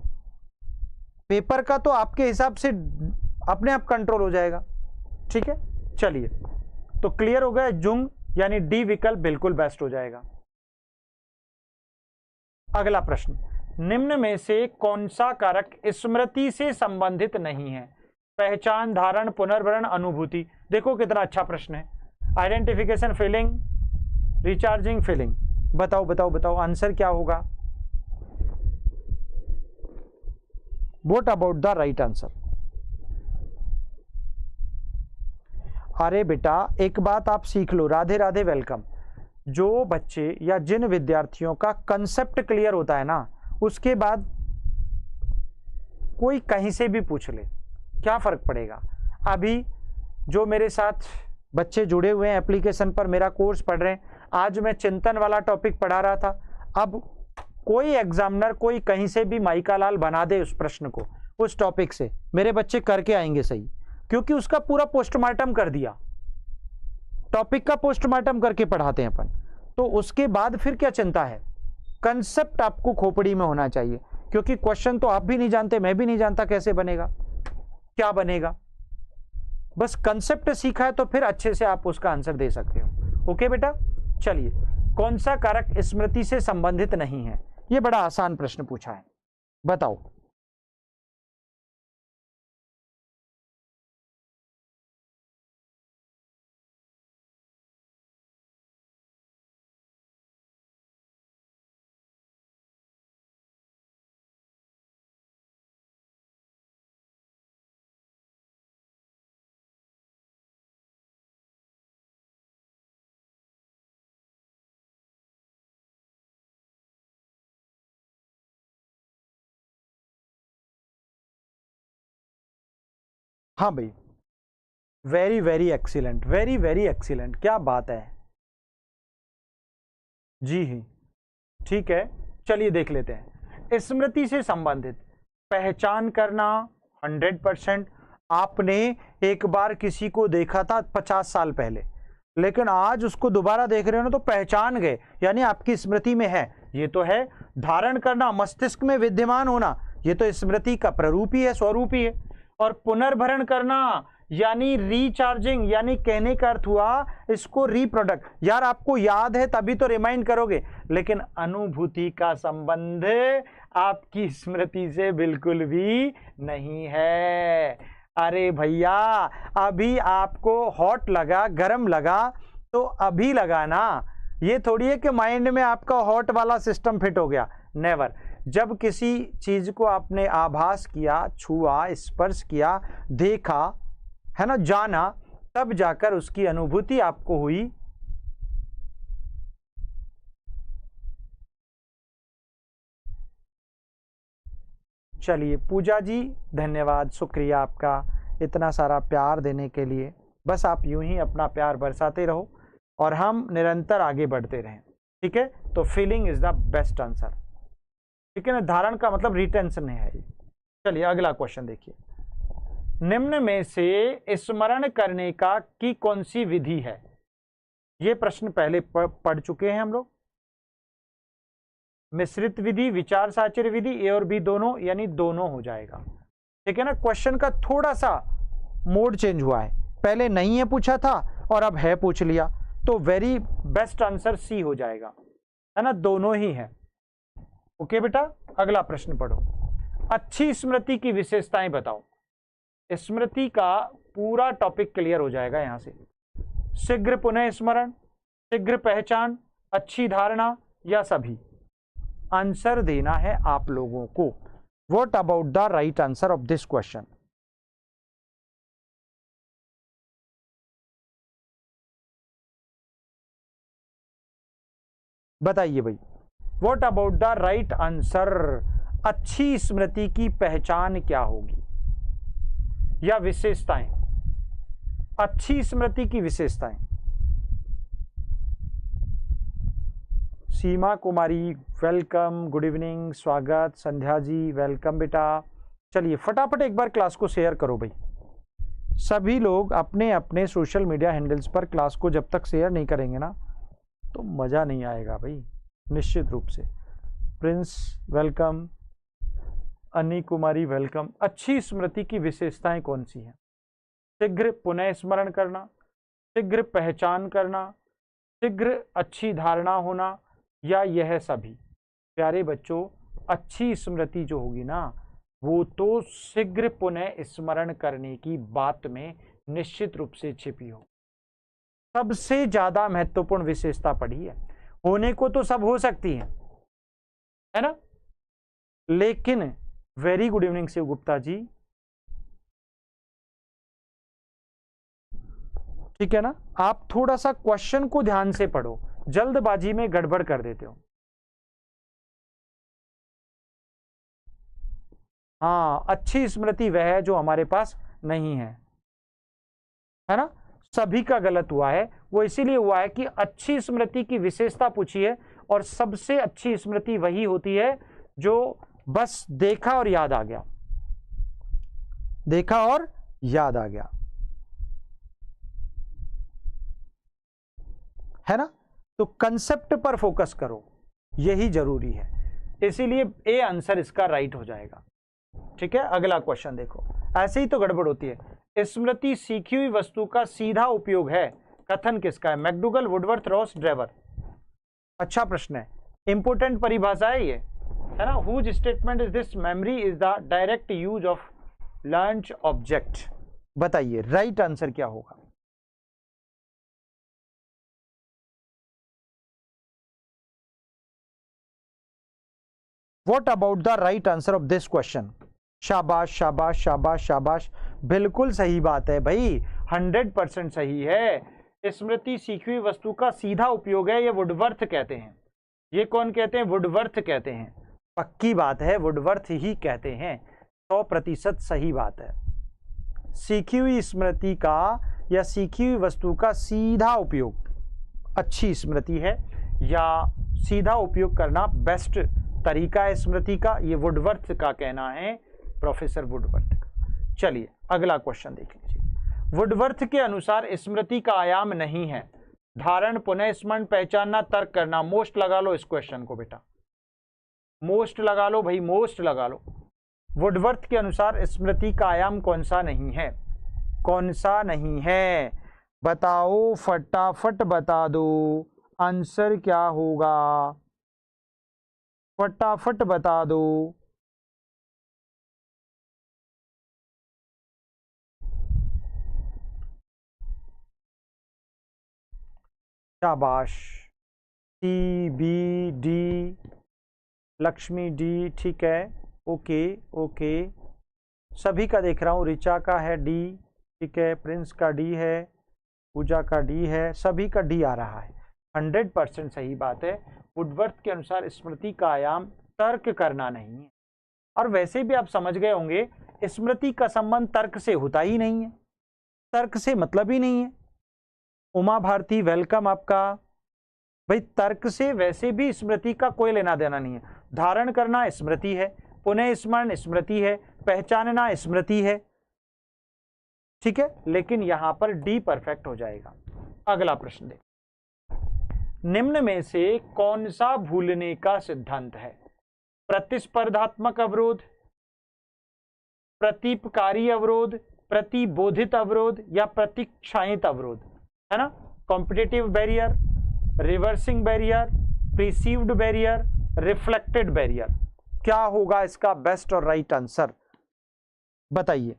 पेपर का तो आपके हिसाब से अपने आप कंट्रोल हो जाएगा, ठीक है। चलिए, तो क्लियर हो गया, जुंग यानी डी विकल्प बिल्कुल बेस्ट हो जाएगा। अगला प्रश्न, निम्न में से कौन सा कारक स्मृति से संबंधित नहीं है? पहचान, धारण, पुनर्भरण, अनुभूति। देखो कितना अच्छा प्रश्न है। Identification, feeling, recharging, feeling. बताओ बताओ बताओ, आंसर क्या होगा? What about the right answer? अरे बेटा, एक बात आप सीख लो, राधे राधे, वेलकम। जो बच्चे या जिन विद्यार्थियों का कंसेप्ट क्लियर होता है ना, उसके बाद कोई कहीं से भी पूछ ले, क्या फर्क पड़ेगा। अभी जो मेरे साथ बच्चे जुड़े हुए हैं एप्लीकेशन पर, मेरा कोर्स पढ़ रहे हैं, आज मैं चिंतन वाला टॉपिक पढ़ा रहा था। अब कोई एग्जामिनर कोई कहीं से भी माइका लाल बना दे उस प्रश्न को, उस टॉपिक से, मेरे बच्चे करके आएंगे सही, क्योंकि उसका पूरा पोस्टमार्टम कर दिया, टॉपिक का पोस्टमार्टम करके पढ़ाते हैं अपन। तो उसके बाद फिर क्या चिंता है? कंसेप्ट आपको खोपड़ी में होना चाहिए, क्योंकि क्वेश्चन तो आप भी नहीं जानते, मैं भी नहीं जानता कैसे बनेगा, क्या बनेगा। बस कंसेप्ट सीखा है तो फिर अच्छे से आप उसका आंसर दे सकते हो। ओके बेटा, चलिए, कौन सा कारक स्मृति से संबंधित नहीं है? यह बड़ा आसान प्रश्न पूछा है, बताओ। हाँ भाई, very very excellent, very very excellent, क्या बात है जी। ही ठीक है, चलिए देख लेते हैं। स्मृति से संबंधित पहचान करना 100%। आपने एक बार किसी को देखा था 50 साल पहले, लेकिन आज उसको दोबारा देख रहे हो ना तो पहचान गए, यानी आपकी स्मृति में है। ये तो है। धारण करना, मस्तिष्क में विद्यमान होना, ये तो स्मृति का प्ररूप ही है, स्वरूप ही है। और पुनर्भरण करना यानी रीचार्जिंग, यानी कहने का अर्थ हुआ इसको रिप्रोडक्ट। यार आपको याद है तभी तो रिमाइंड करोगे, लेकिन अनुभूति का संबंध आपकी स्मृति से बिल्कुल भी नहीं है। अरे भैया, अभी आपको हॉट लगा, गर्म लगा तो अभी लगा ना, ये थोड़ी है कि माइंड में आपका हॉट वाला सिस्टम फिट हो गया। नेवर। जब किसी चीज को आपने आभास किया, छुआ, स्पर्श किया, देखा, है ना, जाना, तब जाकर उसकी अनुभूति आपको हुई। चलिए पूजा जी, धन्यवाद, शुक्रिया आपका इतना सारा प्यार देने के लिए। बस आप यूं ही अपना प्यार बरसाते रहो और हम निरंतर आगे बढ़ते रहें, ठीक है। तो feeling is the best answer, ठीक है ना। धारण का मतलब रिटेंशन है। चलिए अगला क्वेश्चन देखिए। निम्न में से स्मरण करने का की कौन सी विधि है? ये प्रश्न पहले पढ़ चुके हैं हम लोग। मिश्रित विधि, विचार साचिर विधि, ए और बी दोनों, यानी दोनों हो जाएगा, ठीक है ना। क्वेश्चन का थोड़ा सा मोड चेंज हुआ है, पहले नहीं है पूछा था और अब है पूछ लिया, तो वेरी बेस्ट आंसर सी हो जाएगा, है ना, दोनों ही है। ओके बेटा, अगला प्रश्न पढ़ो। अच्छी स्मृति की विशेषताएं बताओ। स्मृति का पूरा टॉपिक क्लियर हो जाएगा यहां से। शीघ्र पुनः स्मरण, शीघ्र पहचान, अच्छी धारणा या सभी? आंसर देना है आप लोगों को। What about the right answer of this question? बताइए भाई, what about the right answer? अच्छी स्मृति की पहचान क्या होगी या विशेषताएं? अच्छी स्मृति की विशेषताएं। सीमा कुमारी वेलकम, गुड इवनिंग, स्वागत। संध्या जी वेलकम बेटा। चलिए फटाफट एक बार क्लास को शेयर करो भाई। सभी लोग अपने अपने सोशल मीडिया हैंडल्स पर क्लास को जब तक शेयर नहीं करेंगे ना तो मजा नहीं आएगा भाई, निश्चित रूप से। प्रिंस वेलकम, अन्नी कुमारी वेलकम। अच्छी स्मृति की विशेषताएं कौन सी हैं? शीघ्र पुनः स्मरण करना, शीघ्र पहचान करना, शीघ्र अच्छी धारणा होना या यह सभी? प्यारे बच्चों, अच्छी स्मृति जो होगी ना वो तो शीघ्र पुनः स्मरण करने की बात में निश्चित रूप से छिपी हो। सबसे ज्यादा महत्वपूर्ण विशेषता पढ़ी है। होने को तो सब हो सकती है ना, लेकिन very good evening Shiv Gupta ji, ठीक है ना। आप थोड़ा सा क्वेश्चन को ध्यान से पढ़ो, जल्दबाजी में गड़बड़ कर देते हो। हाँ, अच्छी स्मृति वह है जो हमारे पास नहीं है ना। सभी का गलत हुआ है, वो इसीलिए हुआ है कि अच्छी स्मृति की विशेषता पूछी है और सबसे अच्छी स्मृति वही होती है जो बस देखा और याद आ गया, देखा और याद आ गया, है ना। तो कंसेप्ट पर फोकस करो, यही जरूरी है, इसीलिए ए आंसर इसका राइट हो जाएगा। ठीक है, अगला क्वेश्चन देखो। ऐसे ही तो गड़बड़ होती है। स्मृति सीखी हुई वस्तु का सीधा उपयोग है, कथन किसका है? McDougall, Woodworth, Ross, Drever. अच्छा प्रश्न है, इंपोर्टेंट परिभाषा है ये, है ना। Whose statement is this? Memory is the direct use of learned object. बताइए राइट आंसर क्या होगा? What about the right answer of this question? शाबाश शाबाश शाबाश शाबाश, बिल्कुल सही बात है भाई, 100% सही है। स्मृति सीखी हुई वस्तु का सीधा उपयोग है, ये वुडवर्थ कहते हैं। ये कौन कहते हैं? वुडवर्थ कहते हैं। पक्की बात है, वुडवर्थ ही कहते हैं, 100% सही बात है। सीखी हुई स्मृति का या सीखी हुई वस्तु का सीधा उपयोग अच्छी स्मृति है, या सीधा उपयोग करना बेस्ट तरीका है स्मृति का, ये वुडवर्थ का कहना है, प्रोफेसर वुडवर्थ का। चलिए अगला क्वेश्चन देख लीजिए। वुडवर्थ के अनुसार स्मृति का आयाम नहीं है धारण, पुनः स्मरण, पहचानना, तर्क करना। मोस्ट लगा लो इस क्वेश्चन को बेटा, मोस्ट लगा लो भाई, मोस्ट लगा लो। वुडवर्थ के अनुसार स्मृति का आयाम कौन सा नहीं है? कौन सा नहीं है? बताओ, फटाफट बता दो, आंसर क्या होगा? फटाफट बता दो। शाबाश, C B D, Lakshmi D, ठीक है, ओके ओके, सभी का देख रहा हूँ। ऋचा का है डी, ठीक है, प्रिंस का डी है, पूजा का डी है, सभी का डी आ रहा है, 100% सही बात है। वुडवर्थ के अनुसार स्मृति का आयाम तर्क करना नहीं है, और वैसे भी आप समझ गए होंगे स्मृति का संबंध तर्क से होता ही नहीं है, तर्क से मतलब ही नहीं है। उमा भारती वेलकम आपका। भाई तर्क से वैसे भी स्मृति का कोई लेना देना नहीं है। धारण करना स्मृति है, पुनः स्मरण स्मृति है, पहचानना स्मृति है, ठीक है, लेकिन यहां पर डी परफेक्ट हो जाएगा। अगला प्रश्न देख, निम्न में से कौन सा भूलने का सिद्धांत है? प्रतिस्पर्धात्मक अवरोध, प्रतीपकारी अवरोध, प्रतिबोधित अवरोध या प्रतीक्षायित अवरोध, है ना। Competitive barrier, reversing barrier, perceived barrier, reflected barrier. क्या होगा इसका बेस्ट और राइट आंसर बताइए।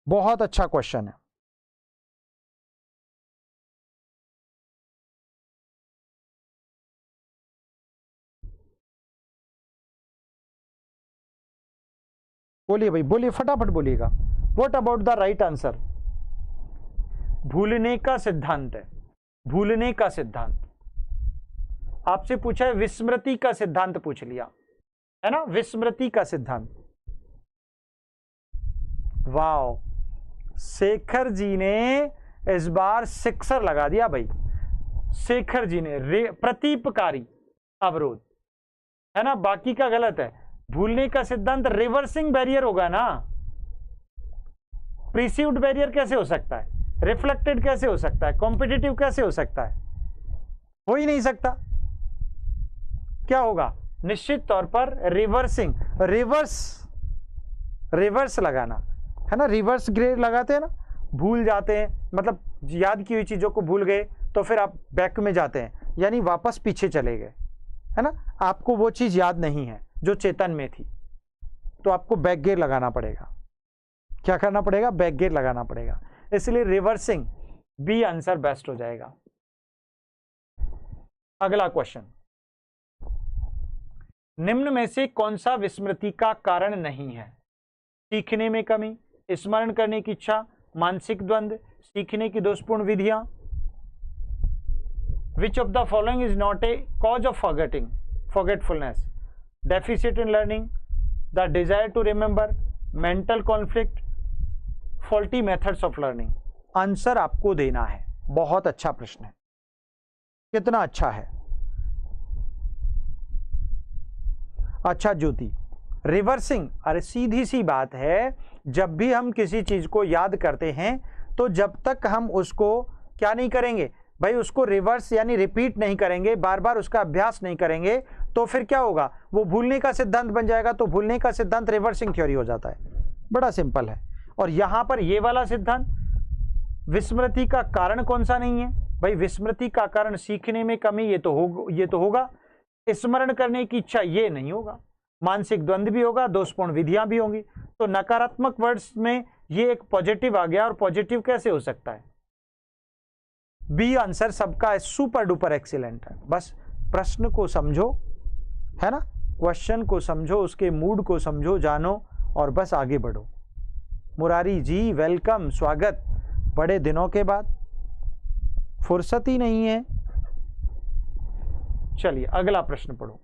बहुत अच्छा क्वेश्चन है। बोलिए भाई, बोलिए, फटाफट बोलिएगा। What about the right answer? भूलने का सिद्धांत है, भूलने का सिद्धांत। आपसे पूछा है विस्मृति का सिद्धांत, पूछ लिया है ना, विस्मृति का सिद्धांत। वाओ, शेखर जी ने इस बार सिक्सर लगा दिया भाई। शेखर जी ने प्रतीपकारी अवरोध, है ना, बाकी का गलत है। भूलने का सिद्धांत रिवर्सिंग बैरियर होगा ना, प्रीसीव्ड बैरियर कैसे हो सकता है, रिफ्लेक्टेड कैसे हो सकता है, कॉम्पिटिटिव कैसे हो सकता है, हो ही नहीं सकता। क्या होगा? निश्चित तौर पर रिवर्सिंग, रिवर्स लगाना, है ना, रिवर्स ग्रेड लगाते हैं ना, भूल जाते हैं, मतलब याद की हुई चीजों को भूल गए तो फिर आप बैक में जाते हैं, यानी वापस पीछे चले गए, है ना। आपको वो चीज याद नहीं है जो चेतन में थी, तो आपको बैक गियर लगाना पड़ेगा। क्या करना पड़ेगा? बैक गियर लगाना पड़ेगा। इसलिए रिवर्सिंग बी आंसर बेस्ट हो जाएगा। अगला क्वेश्चन, निम्न में से कौन सा विस्मृति का कारण नहीं है? सीखने में कमी, स्मरण करने की इच्छा, मानसिक द्वंद्व, सीखने की दोषपूर्ण विधियां। Which of the following is not a cause of forgetfulness? Deficit in learning, the desire to remember, mental conflict, faulty methods of learning. Answer आपको देना है। बहुत अच्छा प्रश्न है, कितना अच्छा है। अच्छा ज्योति, रिवर्सिंग, अरे सीधी सी बात है, जब भी हम किसी चीज को याद करते हैं तो जब तक हम उसको क्या नहीं करेंगे भाई, उसको रिवर्स यानी रिपीट नहीं करेंगे, बार बार उसका अभ्यास नहीं करेंगे, तो फिर क्या होगा? वो भूलने का सिद्धांत बन जाएगा। तो भूलने का सिद्धांत रिवर्सिंग थ्योरी हो जाता है। बड़ा सिंपल है। और यहां पर ये वाला सिद्धांत, विस्मृति का कारण कौन सा नहीं है भाई? विस्मृति का कारण सीखने में कमी, ये तो होगा। स्मरण करने की इच्छा, ये नहीं होगा। मानसिक द्वंद्व भी होगा, दोषपूर्ण विधियां भी होंगी। तो नकारात्मक वर्ड्स में ये एक पॉजिटिव आ गया, और पॉजिटिव कैसे हो सकता है? बी आंसर सबका सुपर डुपर एक्सीलेंट है। बस प्रश्न को समझो, है ना, क्वेश्चन को समझो, उसके मूड को समझो, जानो, और बस आगे बढ़ो। मुरारी जी वेलकम, स्वागत, बड़े दिनों के बाद, फुर्सत ही नहीं है। चलिए अगला प्रश्न पढ़ो।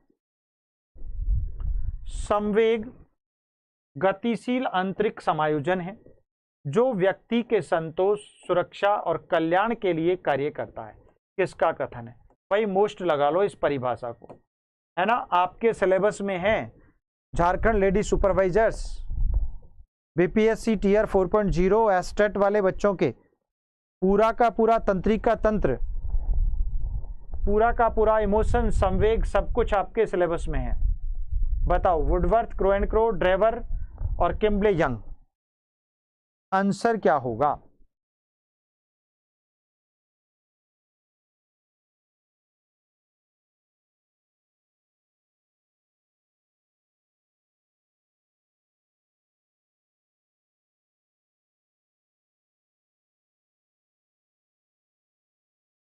संवेग गतिशील आंतरिक समायोजन है जो व्यक्ति के संतोष, सुरक्षा और कल्याण के लिए कार्य करता है। किसका कथन है? भाई मोस्ट लगा लो इस परिभाषा को, है ना। आपके सिलेबस में है Jharkhand lady supervisors, BPSC tier 4.0 एस्टेट वाले बच्चों के पूरा का पूरा तंत्रिका तंत्र, पूरा का पूरा इमोशन, संवेग, सब कुछ आपके सिलेबस में है। बताओ, Woodworth, crow and crow, Drever और किम्बले यंग, आंसर क्या होगा?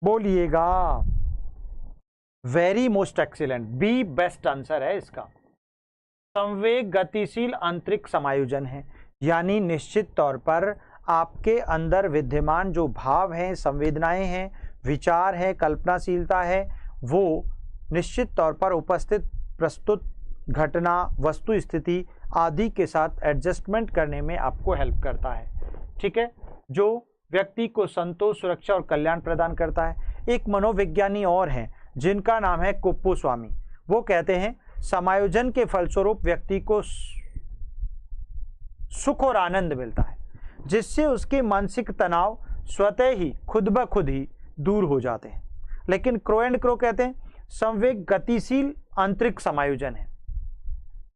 बोलिएगा। Very most excellent, B best answer है इसका। संवेग गतिशील आंतरिक समायोजन है, यानी निश्चित तौर पर आपके अंदर विद्यमान जो भाव हैं, संवेदनाएं हैं, विचार है, कल्पनाशीलता है, वो निश्चित तौर पर उपस्थित प्रस्तुत घटना, वस्तु स्थिति आदि के साथ एडजस्टमेंट करने में आपको हेल्प करता है। ठीक है, जो व्यक्ति को संतोष, सुरक्षा और कल्याण प्रदान करता है। एक मनोविज्ञानी और हैं जिनका नाम है कुप्पुस्वामी। वो कहते हैं समायोजन के फलस्वरूप व्यक्ति को सुख और आनंद मिलता है, जिससे उसके मानसिक तनाव स्वतः ही खुद ब खुद ही दूर हो जाते हैं। लेकिन क्रो एंड क्रो कहते हैं संवेग गतिशील आंतरिक समायोजन है,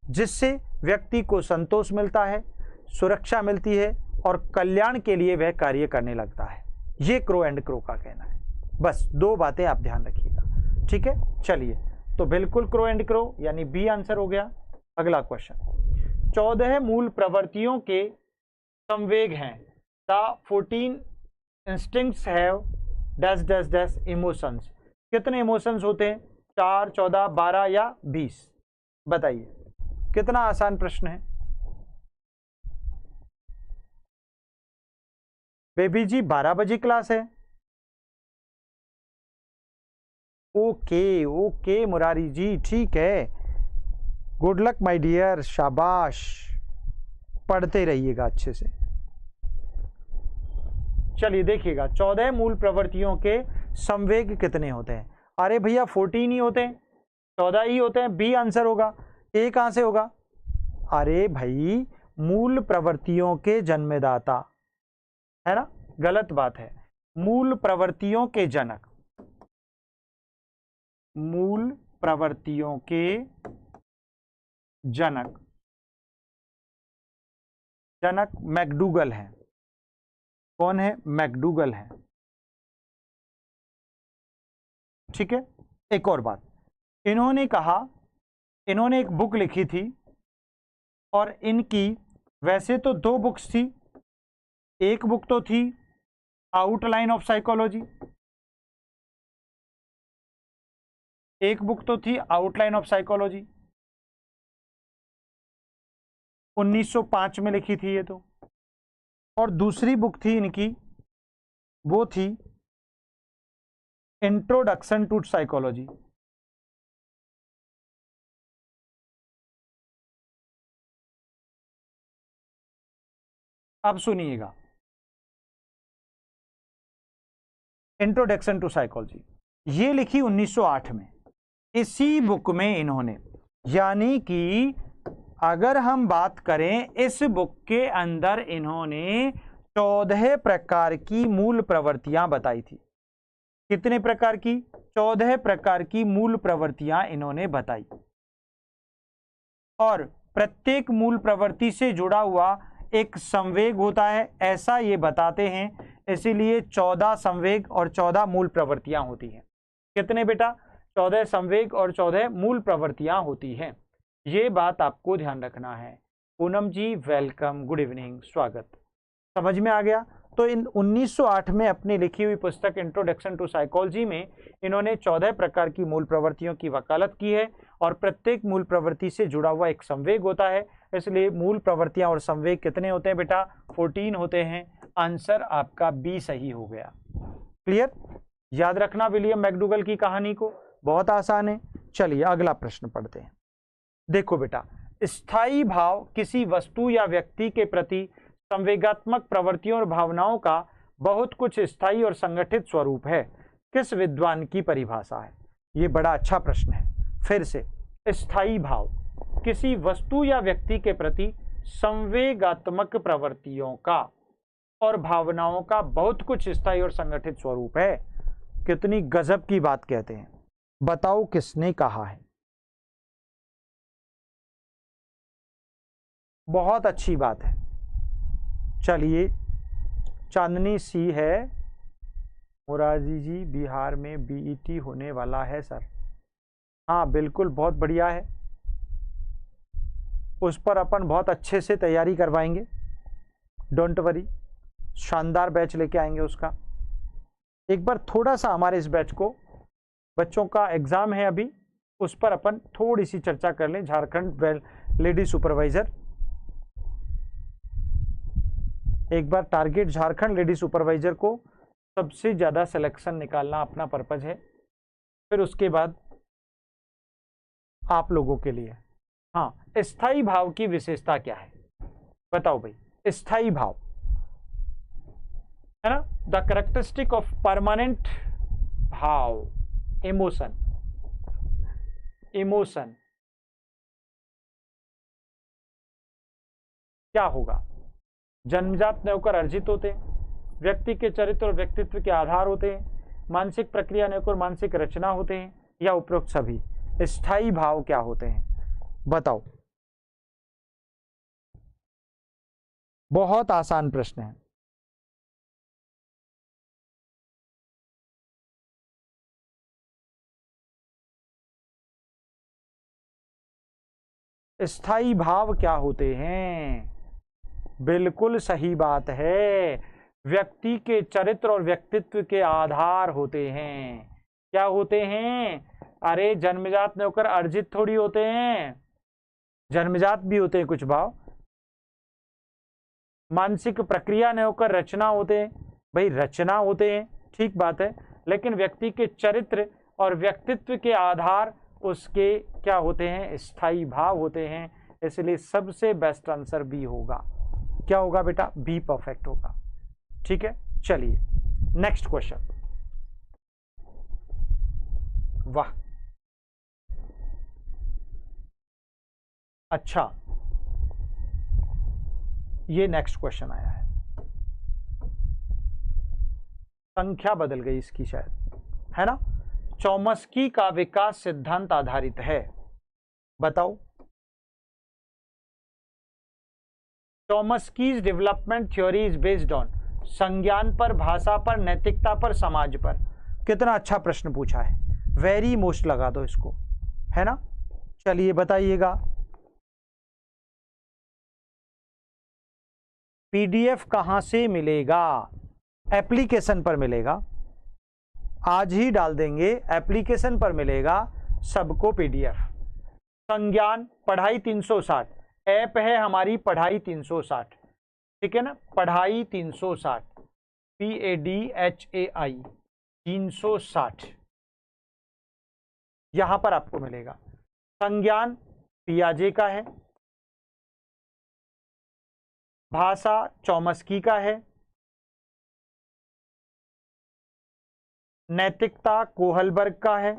जिससे व्यक्ति को संतोष मिलता है, सुरक्षा मिलती है और कल्याण के लिए वह कार्य करने लगता है। ये क्रो एंड क्रो का कहना है। बस 2 बातें आप ध्यान रखिएगा, ठीक है। चलिए, तो बिल्कुल क्रो एंड क्रो यानी बी आंसर हो गया। अगला क्वेश्चन, 14 मूल प्रवृत्तियों के संवेग हैं। The 14 instincts have dash dash dash emotions. कितने इमोशंस होते हैं? 4, 14, 12 या 20? बताइए, कितना आसान प्रश्न है। बेबी जी 12 बजे क्लास है। ओके ओके मुरारी जी, ठीक है, गुड लक माय डियर, शाबाश, पढ़ते रहिएगा अच्छे से। चलिए देखिएगा, 14 मूल प्रवृत्तियों के संवेग कितने होते हैं? अरे भैया 14 ही होते हैं, 14 ही होते हैं। बी आंसर होगा। ए कहां से होगा? अरे भाई, मूल प्रवृत्तियों के जन्मदाता है ना, गलत बात है। मूल प्रवृत्तियों के जनक, मूल प्रवृत्तियों के जनक, जनक मैकडूगल है। कौन है? मैकडूगल है, ठीक है। एक और बात, इन्होंने कहा, इन्होंने एक बुक लिखी थी और इनकी वैसे तो 2 बुक्स थी। एक बुक तो थी आउटलाइन ऑफ साइकोलॉजी, एक बुक तो थी आउटलाइन ऑफ साइकोलॉजी, 1905 में लिखी थी ये तो। और दूसरी बुक थी इनकी, वो थी इंट्रोडक्शन टू साइकोलॉजी। अब सुनिएगा, इंट्रोडक्शन टू साइकोलॉजी ये लिखी 1908 में। इसी बुक में इन्होंने, यानी कि अगर हम बात करें, इस बुक के अंदर इन्होंने 14 प्रकार की मूल प्रवृत्तियां बताई थी। कितने प्रकार की? 14 प्रकार की मूल प्रवृत्तियां इन्होंने बताई, और प्रत्येक मूल प्रवृत्ति से जुड़ा हुआ एक संवेग होता है, ऐसा ये बताते हैं। इसीलिए 14 संवेग और 14 मूल प्रवृत्तियां होती हैं। कितने बेटा? 14 संवेग और 14 मूल प्रवृत्तियां होती हैं। ये बात आपको ध्यान रखना है। पूनम जी वेलकम, गुड इवनिंग, स्वागत। समझ में आ गया? तो इन 1908 में अपनी लिखी हुई पुस्तक इंट्रोडक्शन टू साइकोलॉजी में इन्होंने 14 प्रकार की मूल प्रवृत्तियों की वकालत की है, और प्रत्येक मूल प्रवृत्ति से जुड़ा हुआ एक संवेग होता है। इसलिए मूल प्रवृत्तियां और संवेग कितने होते हैं बेटा? 14 होते हैं। आंसर आपका बी सही हो गया। क्लियर? याद रखना विलियम मैकडूगल की कहानी को, बहुत आसान है। चलिए अगला प्रश्न पढ़ते हैं। देखो बेटा, स्थायी भाव किसी वस्तु या व्यक्ति के प्रति संवेगात्मक प्रवृत्तियों और भावनाओं का बहुत कुछ स्थायी और संगठित स्वरूप है। किस विद्वान की परिभाषा है? ये बड़ा अच्छा प्रश्न है। फिर से, स्थायी भाव किसी वस्तु या व्यक्ति के प्रति संवेगात्मक प्रवृत्तियों का और भावनाओं का बहुत कुछ स्थायी और संगठित स्वरूप है। कितनी गजब की बात कहते हैं। बताओ किसने कहा है? बहुत अच्छी बात है। चलिए, चांदनी सी है, मुरारी जी बिहार में बीईटी होने वाला है सर। हाँ बिल्कुल, बहुत बढ़िया है, उस पर अपन बहुत अच्छे से तैयारी करवाएंगे, डोंट वरी, शानदार बैच लेके आएंगे उसका। एक बार थोड़ा सा हमारे इस बैच को, बच्चों का एग्जाम है अभी, उस पर अपन थोड़ी सी चर्चा कर लें। झारखंड लेडी सुपरवाइजर, एक बार टारगेट झारखंड लेडी सुपरवाइजर को सबसे ज़्यादा सिलेक्शन निकालना अपना पर्पज है, फिर उसके बाद आप लोगों के लिए। हाँ, स्थायी भाव की विशेषता क्या है? बताओ भाई। स्थायी भाव है ना, द कैरेक्टरिस्टिक ऑफ परमानेंट भाव, इमोशन, इमोशन क्या होगा? जन्मजात न होकर अर्जित होते हैं, व्यक्ति के चरित्र और व्यक्तित्व के आधार होते हैं, मानसिक प्रक्रिया न होकर मानसिक रचना होते हैं, या उपरोक्त सभी। स्थायी भाव क्या होते हैं? बताओ, बहुत आसान प्रश्न है। स्थायी भाव क्या होते हैं? बिल्कुल सही बात है, व्यक्ति के चरित्र और व्यक्तित्व के आधार होते हैं। क्या होते हैं? अरे जन्मजात न होकर अर्जित थोड़ी होते हैं, जन्मजात भी होते हैं कुछ भाव। मानसिक प्रक्रिया न होकर रचना होते हैं, भाई रचना होते हैं, ठीक बात है, लेकिन व्यक्ति के चरित्र और व्यक्तित्व के आधार उसके क्या होते हैं? स्थायी भाव होते हैं। इसलिए सबसे बेस्ट आंसर बी होगा। क्या होगा बेटा? बी परफेक्ट होगा। ठीक है, चलिए नेक्स्ट क्वेश्चन। वाह, अच्छा, ये नेक्स्ट क्वेश्चन आया है, संख्या बदल गई इसकी शायद, है ना। चॉम्स्की का विकास सिद्धांत आधारित है, बताओ। Chomsky's development theory is based on, संज्ञान पर, भाषा पर, नैतिकता पर, समाज पर। कितना अच्छा प्रश्न पूछा है, वेरी मोस्ट लगा दो इसको, है ना। चलिए बताइएगा। पीडीएफ कहां से मिलेगा? एप्लीकेशन पर मिलेगा, आज ही डाल देंगे, एप्लीकेशन पर मिलेगा सबको पीडीएफ। संज्ञान पढ़ाई 360 ऐप है हमारी, पढ़ाई 360, ठीक है ना, पढ़ाई 360, PADHAI 360, यहां पर आपको मिलेगा। संज्ञान पियाजे का है, भाषा चॉम्स्की का है, नैतिकता कोहलबर्ग का है,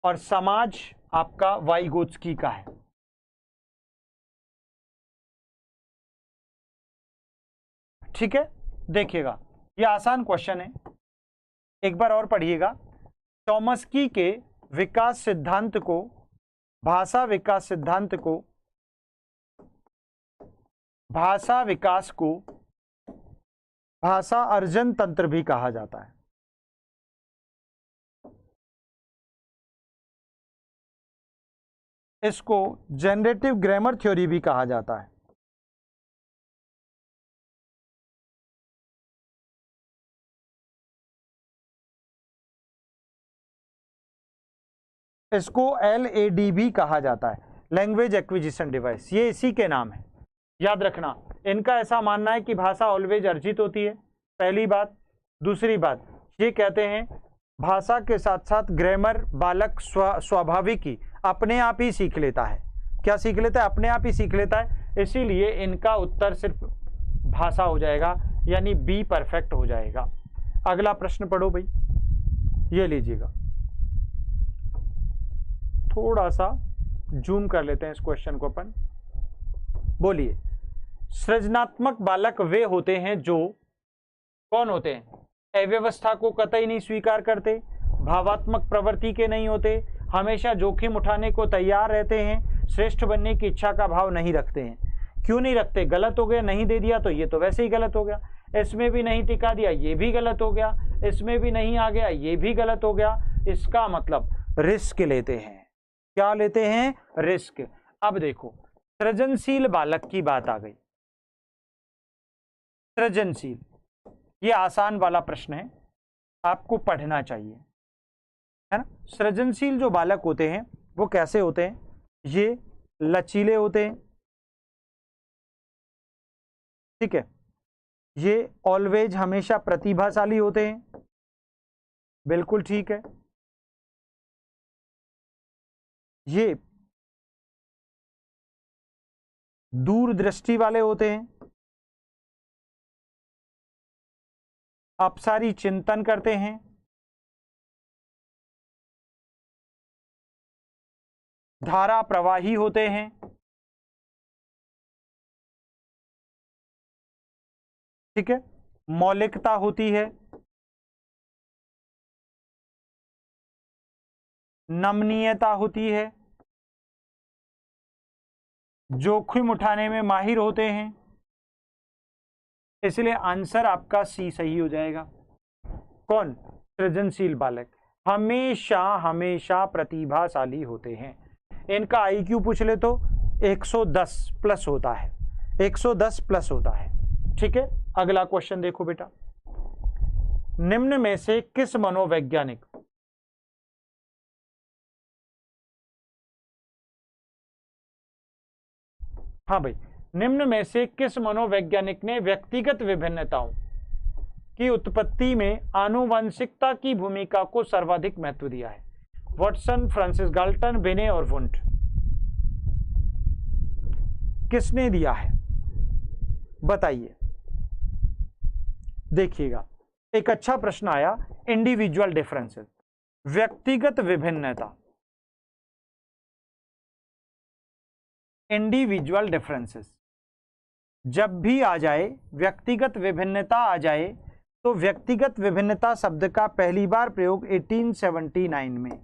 और समाज आपका वाइगोत्स्की का है। ठीक है, देखिएगा ये आसान क्वेश्चन है, एक बार और पढ़िएगा। चॉम्स्की के विकास सिद्धांत को, भाषा विकास सिद्धांत को, भाषा विकास को भाषा अर्जन तंत्र भी कहा जाता है। इसको जनरेटिव ग्रामर थ्योरी भी कहा जाता है। इसको LAD भी कहा जाता है, लैंग्वेज एक्विजिशन डिवाइस, ये इसी के नाम है, याद रखना। इनका ऐसा मानना है कि भाषा ऑलवेज अर्जित होती है, पहली बात। दूसरी बात ये कहते हैं भाषा के साथ साथ ग्रामर बालक स्वाभाविक ही अपने आप ही सीख लेता है। क्या सीख लेता है? अपने आप ही सीख लेता है। इसीलिए इनका उत्तर सिर्फ भाषा हो जाएगा, यानी बी परफेक्ट हो जाएगा। अगला प्रश्न पढ़ो भाई, ये लीजिएगा, थोड़ा सा जूम कर लेते हैं इस क्वेश्चन को अपन। बोलिए, सृजनात्मक बालक वे होते हैं जो, कौन होते हैं? अव्यवस्था को कतई नहीं स्वीकार करते, भावात्मक प्रवृत्ति के नहीं होते, हमेशा जोखिम उठाने को तैयार रहते हैं, श्रेष्ठ बनने की इच्छा का भाव नहीं रखते हैं। क्यों नहीं रखते? गलत हो गया, नहीं दे दिया तो ये तो वैसे ही गलत हो गया, इसमें भी नहीं टिका दिया ये भी गलत हो गया, इसमें भी नहीं आ गया ये भी गलत हो गया। इसका मतलब रिस्क लेते हैं। क्या लेते हैं? रिस्क। अब देखो, सृजनशील बालक की बात आ गई। सृजनशील, ये आसान वाला प्रश्न है, आपको पढ़ना चाहिए, है ना। सृजनशील जो बालक होते हैं वो कैसे होते हैं? ये लचीले होते हैं, ठीक है, ये ऑलवेज हमेशा प्रतिभाशाली होते हैं, बिल्कुल ठीक है, ये दूरदृष्टि वाले होते हैं, अपसारी चिंतन करते हैं, धारा प्रवाही होते हैं, ठीक है, मौलिकता होती है, नमनीयता होती है, जोखिम उठाने में माहिर होते हैं, इसलिए आंसर आपका सी सही हो जाएगा। कौन? सृजनशील बालक हमेशा हमेशा प्रतिभाशाली होते हैं। इनका आईक्यू पूछ ले तो 110 प्लस होता है, 110 प्लस होता है। ठीक है, अगला क्वेश्चन देखो बेटा, निम्न में से किस मनोवैज्ञानिक हाँ भाई, निम्न में से किस मनोवैज्ञानिक ने व्यक्तिगत विभिन्नताओं की उत्पत्ति में आनुवंशिकता की भूमिका को सर्वाधिक महत्व दिया है? वॉटसन, फ्रांसिस गाल्टन, बिने और वुंट, किसने दिया है बताइए। देखिएगा, एक अच्छा प्रश्न आया, इंडिविजुअल डिफरेंसेस, व्यक्तिगत विभिन्नता, इंडिविजुअल डिफरेंसेस जब भी आ जाए, व्यक्तिगत विभिन्नता आ जाए, तो व्यक्तिगत विभिन्नता शब्द का पहली बार प्रयोग 1879 में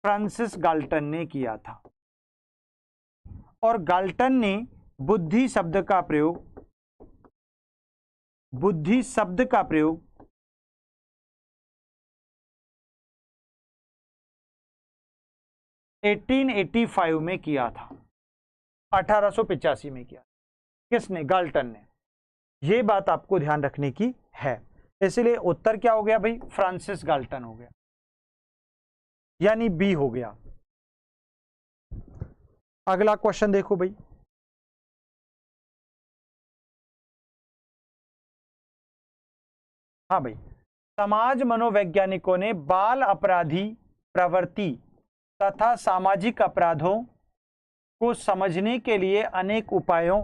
फ्रांसिस गाल्टन ने किया था, और गाल्टन ने बुद्धि शब्द का प्रयोग 1885 में किया था, 1885 में किया। किसने? गाल्टन ने। यह बात आपको ध्यान रखने की है, इसलिए उत्तर क्या हो गया भाई? फ्रांसिस गाल्टन हो गया, यानी बी हो गया। अगला क्वेश्चन देखो भाई, हाँ भाई, समाज मनोवैज्ञानिकों ने बाल अपराधी प्रवृत्ति तथा सामाजिक अपराधों को समझने के लिए अनेक उपायों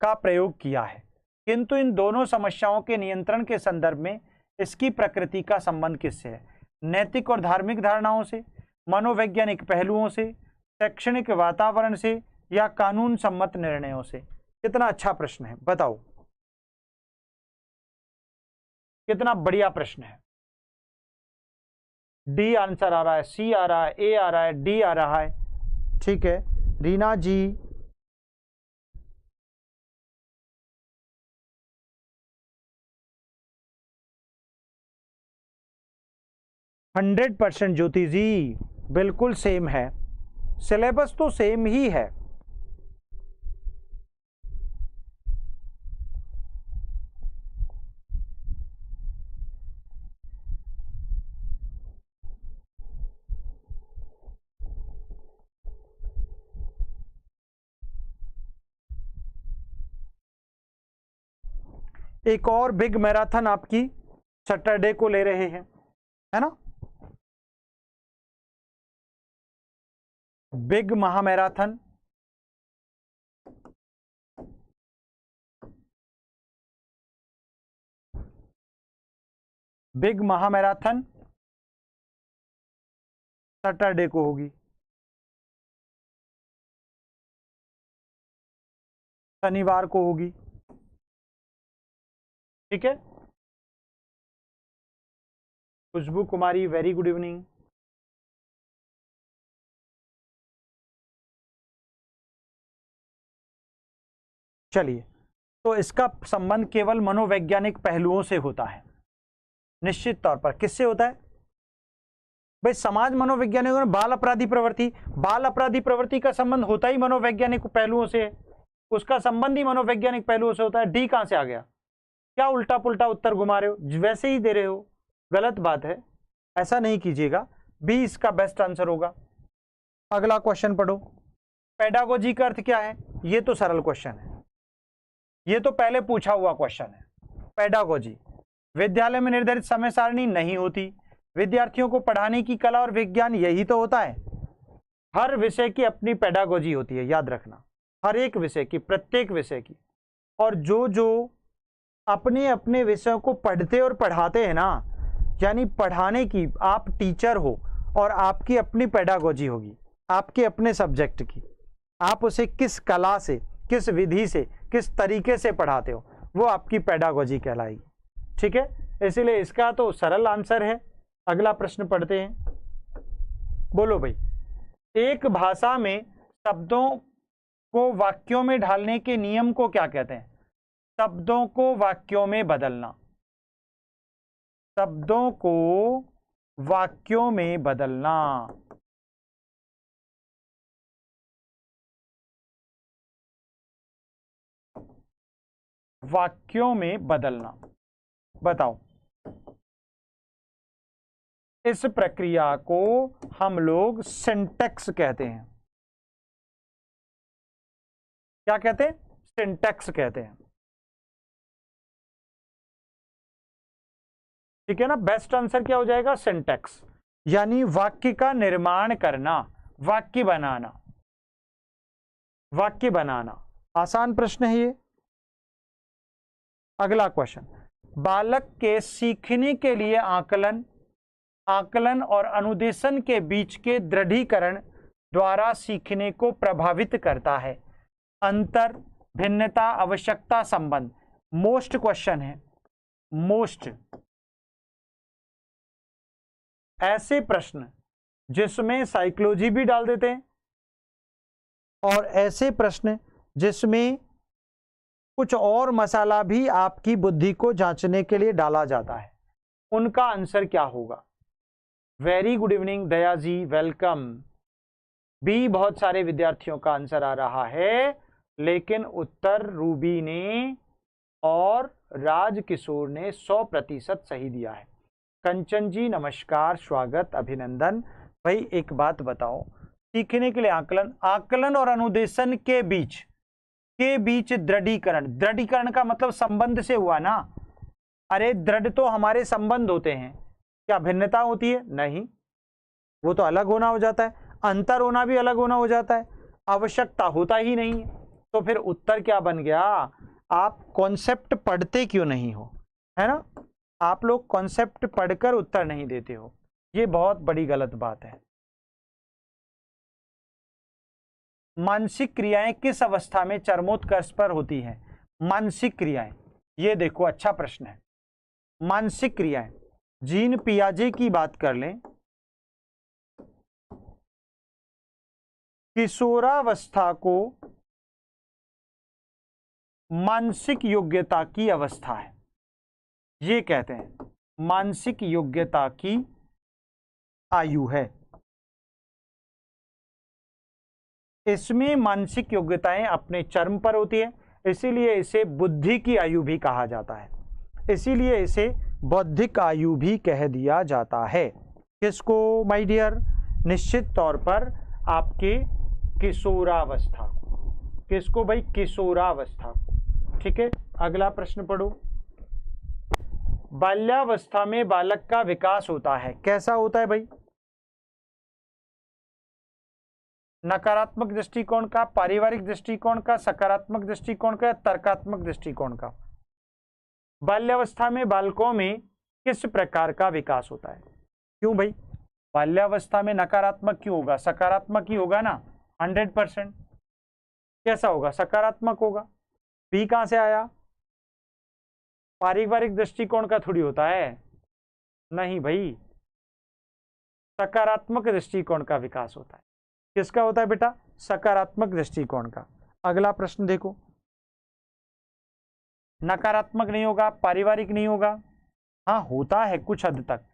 का प्रयोग किया है, किंतु इन दोनों समस्याओं के नियंत्रण के संदर्भ में इसकी प्रकृति का संबंध किससे है? नैतिक और धार्मिक धारणाओं से, मनोवैज्ञानिक पहलुओं से, शैक्षणिक वातावरण से, या कानून सम्मत निर्णयों से? कितना अच्छा प्रश्न है, बताओ, कितना बढ़िया प्रश्न है। डी आंसर आ रहा है, सी आ रहा है, ए आ रहा है, डी आ रहा है। ठीक है रीना जी, हंड्रेड % ज्योति जी, बिल्कुल सेम है, सिलेबस तो सेम ही है। एक और बिग मैराथन आपकी सैटरडे को ले रहे हैं, है ना? बिग महामैराथन, बिग महामैराथन सैटरडे को होगी, शनिवार को होगी। ठीक है, Khushboo Kumari, very good evening. चलिए, तो इसका संबंध केवल मनोवैज्ञानिक पहलुओं से होता है, निश्चित तौर पर। किससे होता है भाई? समाज मनोवैज्ञानिकों ने बाल अपराधी प्रवृत्ति का संबंध होता ही मनोवैज्ञानिक पहलुओं से है, उसका संबंध ही मनोवैज्ञानिक पहलुओं से होता है। डी कहां से आ गया? क्या उल्टा पुल्टा उत्तर घुमा रहे हो, वैसे ही दे रहे हो, गलत बात है, ऐसा नहीं कीजिएगा। बी इसका बेस्ट आंसर होगा। अगला क्वेश्चन पढ़ो, पेडागोजी का अर्थ क्या है? ये तो सरल क्वेश्चन है, ये तो पहले पूछा हुआ क्वेश्चन है। पेडागोजी, विद्यालय में निर्धारित समय सारणी नहीं होती, विद्यार्थियों को पढ़ाने की कला और विज्ञान यही तो होता है। हर विषय की अपनी पेडागोजी होती है, याद रखना, हर एक विषय की, प्रत्येक विषय की। और जो जो अपने अपने विषयों को पढ़ते और पढ़ाते हैं ना, यानी पढ़ाने की, आप टीचर हो और आपकी अपनी पेडागोजी होगी, आपके अपने सब्जेक्ट की, आप उसे किस कला से, किस विधि से, किस तरीके से पढ़ाते हो, वो आपकी पेडागोजी कहलाएगी। ठीक है, इसीलिए इसका तो सरल आंसर है। अगला प्रश्न पढ़ते हैं, बोलो भाई। एक भाषा में शब्दों को वाक्यों में ढालने के नियम को क्या कहते हैं? शब्दों को वाक्यों में बदलना, शब्दों को वाक्यों में बदलना। वाक्यों में बदलना। बताओ, इस प्रक्रिया को हम लोग सिंटैक्स कहते हैं। क्या कहते हैं? सिंटैक्स कहते हैं। ठीक है ना? बेस्ट आंसर क्या हो जाएगा? सिंटैक्स, यानी वाक्य का निर्माण करना, वाक्य बनाना, वाक्य बनाना। आसान प्रश्न है ये। अगला क्वेश्चन, बालक के सीखने के लिए आकलन, आकलन और अनुदेशन के बीच के दृढ़ीकरण द्वारा सीखने को प्रभावित करता है। अंतर, भिन्नता, आवश्यकता, संबंध। मोस्ट क्वेश्चन है, मोस्ट। ऐसे प्रश्न जिसमें साइकोलॉजी भी डाल देते हैं और ऐसे प्रश्न जिसमें कुछ और मसाला भी आपकी बुद्धि को जांचने के लिए डाला जाता है, उनका आंसर क्या होगा? वेरी गुड इवनिंग दया जी, वेलकम। बी बहुत सारे विद्यार्थियों का आंसर आ रहा है, लेकिन उत्तर रूबी ने और राजकिशोर ने 100% सही दिया है। कंचन जी नमस्कार, स्वागत, अभिनंदन। भाई एक बात बताओ, सीखने के लिए आकलन, आकलन और अनुदेशन के बीच दृढ़ीकरण, दृढ़ीकरण का मतलब संबंध से हुआ ना। अरे दृढ़ तो हमारे संबंध होते हैं, क्या भिन्नता होती है? नहीं, वो तो अलग होना हो जाता है। अंतर होना भी अलग होना हो जाता है। आवश्यकता होता ही नहीं है। तो फिर उत्तर क्या बन गया? आप कॉन्सेप्ट पढ़ते क्यों नहीं हो, है ना? आप लोग कॉन्सेप्ट पढ़कर उत्तर नहीं देते हो, ये बहुत बड़ी गलत बात है। मानसिक क्रियाएं किस अवस्था में चरमोत्कर्ष पर होती हैं? मानसिक क्रियाएं, ये देखो अच्छा प्रश्न है। मानसिक क्रियाएं, जीन पियाजे की बात कर लें, किशोरावस्था को मानसिक योग्यता की अवस्था है, ये कहते हैं मानसिक योग्यता की आयु है। इसमें मानसिक योग्यताएं अपने चरम पर होती है, इसीलिए इसे बुद्धि की आयु भी कहा जाता है, इसीलिए इसे बौद्धिक आयु भी कह दिया जाता है। किसको माय डियर? निश्चित तौर पर आपके किशोरावस्था। किसको भाई? किशोरावस्था। ठीक है, अगला प्रश्न पढ़ो। बाल्यावस्था में बालक का विकास होता है, कैसा होता है भाई? नकारात्मक दृष्टिकोण का, पारिवारिक दृष्टिकोण का, सकारात्मक दृष्टिकोण का, तर्कात्मक दृष्टिकोण का? बाल्यावस्था में बालकों में किस प्रकार का विकास होता है? क्यों भाई? बाल्यावस्था में नकारात्मक क्यों होगा? सकारात्मक ही होगा ना, 100%। कैसा होगा? सकारात्मक होगा। बी कहां से आया? पारिवारिक दृष्टिकोण का थोड़ी होता है, नहीं भाई, सकारात्मक दृष्टिकोण का विकास होता है। किसका होता है बेटा? सकारात्मक दृष्टिकोण का। अगला प्रश्न देखो, नकारात्मक नहीं होगा, पारिवारिक नहीं होगा, हाँ होता है कुछ हद तक।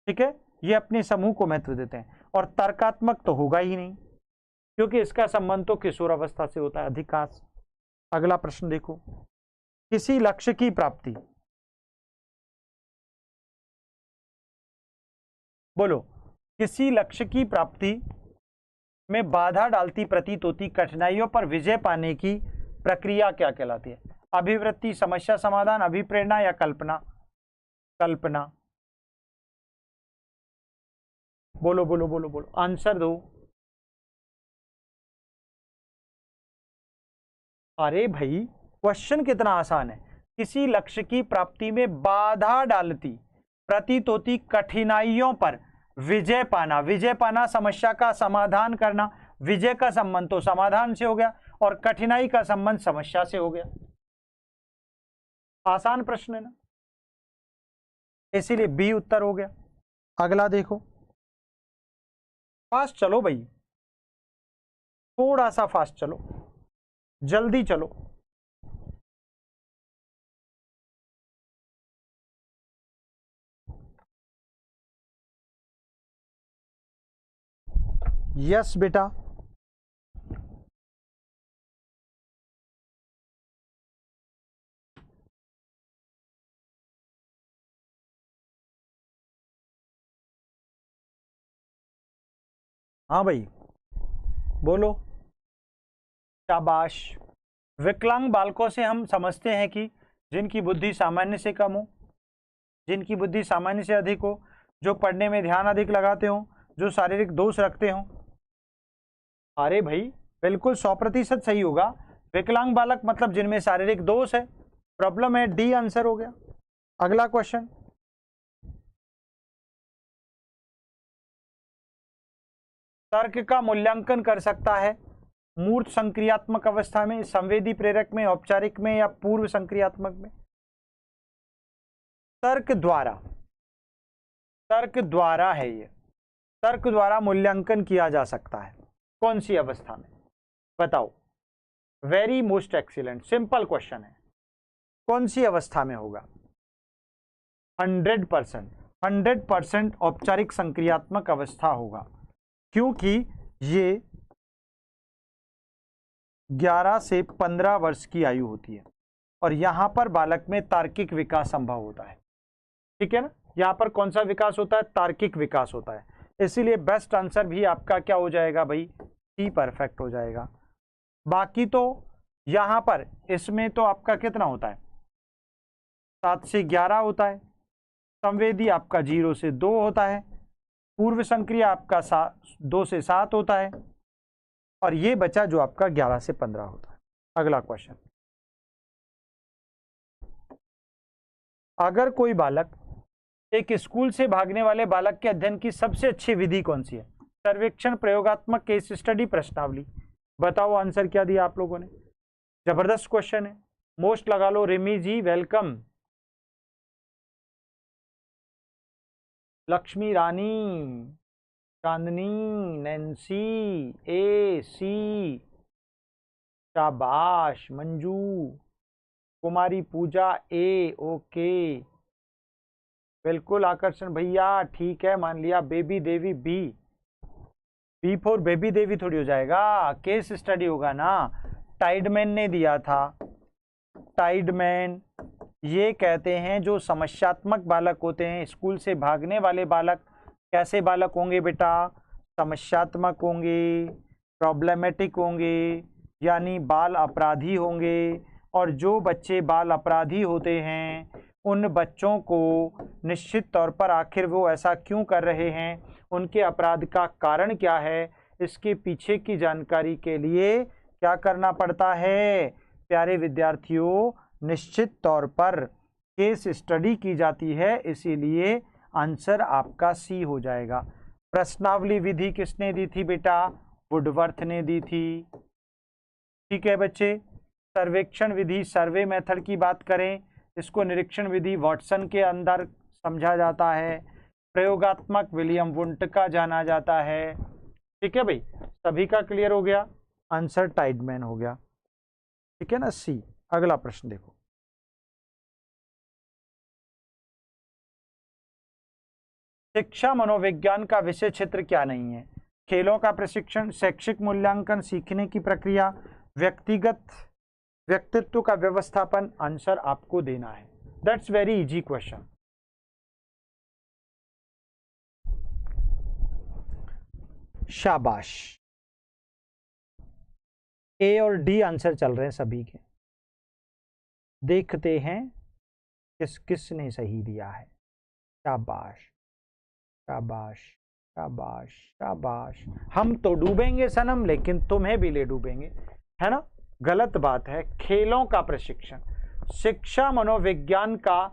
ठीक है, ये अपने समूह को महत्व देते हैं। और तर्कात्मक तो होगा ही नहीं, क्योंकि इसका संबंध तो किशोरावस्था से होता है अधिकांश। अगला प्रश्न देखो, किसी लक्ष्य की प्राप्ति, बोलो, किसी लक्ष्य की प्राप्ति में बाधा डालती प्रतीत होती कठिनाइयों पर विजय पाने की प्रक्रिया क्या कहलाती है? अभिवृत्ति, समस्या समाधान, अभिप्रेरणा या कल्पना? कल्पना। बोलो बोलो बोलो बोलो, आंसर दो। अरे भाई क्वेश्चन कितना आसान है। किसी लक्ष्य की प्राप्ति में बाधा डालती प्रतीत होती कठिनाइयों पर विजय पाना, विजय पाना, समस्या का समाधान करना। विजय का संबंध तो समाधान से हो गया और कठिनाई का संबंध समस्या से हो गया। आसान प्रश्न है ना, इसीलिए बी उत्तर हो गया। अगला देखो, फास्ट चलो भाई, थोड़ा सा फास्ट चलो। जल्दी चलो। यस बेटा, हाँ भाई बोलो। शाबाश। विकलांग बालकों से हम समझते हैं कि जिनकी बुद्धि सामान्य से कम हो, जिनकी बुद्धि सामान्य से अधिक हो, जो पढ़ने में ध्यान अधिक लगाते हो, जो शारीरिक दोष रखते हो। अरे भाई बिल्कुल 100% सही होगा। विकलांग बालक मतलब जिनमें शारीरिक दोष है। प्रॉब्लम है, डी आंसर हो गया। अगला क्वेश्चन, तर्क का मूल्यांकन कर सकता है मूर्त संक्रियात्मक अवस्था में, संवेदी प्रेरक में, औपचारिक में या पूर्व संक्रियात्मक में? तर्क द्वारा, तर्क द्वारा है ये, तर्क द्वारा मूल्यांकन किया जा सकता है। कौन सी अवस्था में बताओ? Very most excellent, simple question है। कौन सी अवस्था में होगा? 100%, 100% औपचारिक संक्रियात्मक अवस्था होगा, क्योंकि ये 11 से 15 वर्ष की आयु होती है और यहां पर बालक में तार्किक विकास संभव होता है। ठीक है ना, यहां पर कौन सा विकास होता है? तार्किक विकास होता है। इसीलिए बेस्ट आंसर भी आपका क्या हो जाएगा भाई? सी परफेक्ट हो जाएगा। बाकी तो यहां पर इसमें तो आपका कितना होता है? 7 से 11 होता है। संवेदी आपका 0 से 2 होता है। पूर्व संक्रिय आपका 2 से 7 होता है और ये बचा जो आपका 11 से 15 होता है। अगला क्वेश्चन, अगर कोई बालक एक स्कूल से भागने वाले बालक के अध्ययन की सबसे अच्छी विधि कौन सी है? सर्वेक्षण, प्रयोगात्मक, केस स्टडी, प्रश्नावली। बताओ आंसर क्या दिया आप लोगों ने? जबरदस्त क्वेश्चन है, मोस्ट लगा लो। रिमी जी वेलकम। लक्ष्मी रानी, चांदनी, नैन्सी, ए सी, शाबाश। मंजू, कुमारी पूजा, ए, ओके बिल्कुल। आकर्षण भैया ठीक है, मान लिया। Baby Devi, B, B for baby Devi थोड़ी हो जाएगा, केस स्टडी होगा ना। टाइडमैन ने दिया था, टाइडमैन। ये कहते हैं जो समस्यात्मक बालक होते हैं, स्कूल से भागने वाले बालक कैसे बालक होंगे बेटा? समस्यात्मक होंगे, प्रॉब्लमेटिक होंगे, यानी बाल अपराधी होंगे। और जो बच्चे बाल अपराधी होते हैं उन बच्चों को निश्चित तौर पर आखिर वो ऐसा क्यों कर रहे हैं, उनके अपराध का कारण क्या है, इसके पीछे की जानकारी के लिए क्या करना पड़ता है प्यारे विद्यार्थियों? निश्चित तौर पर केस स्टडी की जाती है। इसीलिए आंसर आपका सी हो जाएगा। प्रश्नावली विधि किसने दी थी बेटा? वुडवर्थ ने दी थी। ठीक है बच्चे। सर्वेक्षण विधि, सर्वे मेथड की बात करें, इसको निरीक्षण विधि वाटसन के अंदर समझा जाता है। प्रयोगात्मक विलियम वुंट का जाना जाता है। ठीक है भाई, सभी का क्लियर हो गया? आंसर टाइडमैन हो गया। ठीक है ना, सी। अगला प्रश्न देखो, शिक्षा मनोविज्ञान का विषय क्षेत्र क्या नहीं है? खेलों का प्रशिक्षण, शैक्षिक मूल्यांकन, सीखने की प्रक्रिया, व्यक्तित्व का व्यवस्थापन। आंसर आपको देना है। That's very easy question. शाबाश। ए और डी आंसर चल रहे हैं सभी के। देखते हैं किसने सही दिया है। शाबाश, शाबाश, शाबाश, शाबाश। हम तो डूबेंगे सनम, लेकिन तुम्हें भी ले डूबेंगे, है ना? गलत बात है। खेलों का प्रशिक्षण, शिक्षा मनोविज्ञान का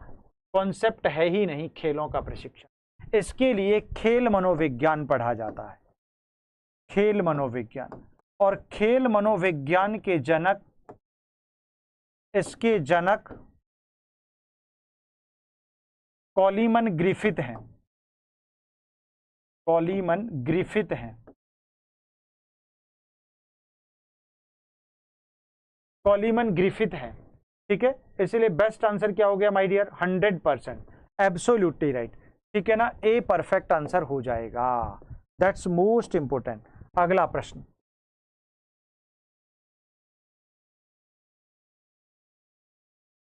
कॉन्सेप्ट है ही नहीं खेलों का प्रशिक्षण। इसके लिए खेल मनोविज्ञान पढ़ा जाता है, खेल मनोविज्ञान। और खेल मनोविज्ञान के जनक, इसके जनक कॉलीमन ग्रिफिथ हैं। कॉलीमन ग्रिफिथ हैं। कॉलीमन ग्रिफिथ है, ठीक है। इसलिए बेस्ट आंसर क्या हो गया माय डियर, 100%, एब्सोल्युटली राइट, ठीक है ना। ए परफेक्ट आंसर हो जाएगा, दैट्स मोस्ट इंपोर्टेंट। अगला प्रश्न,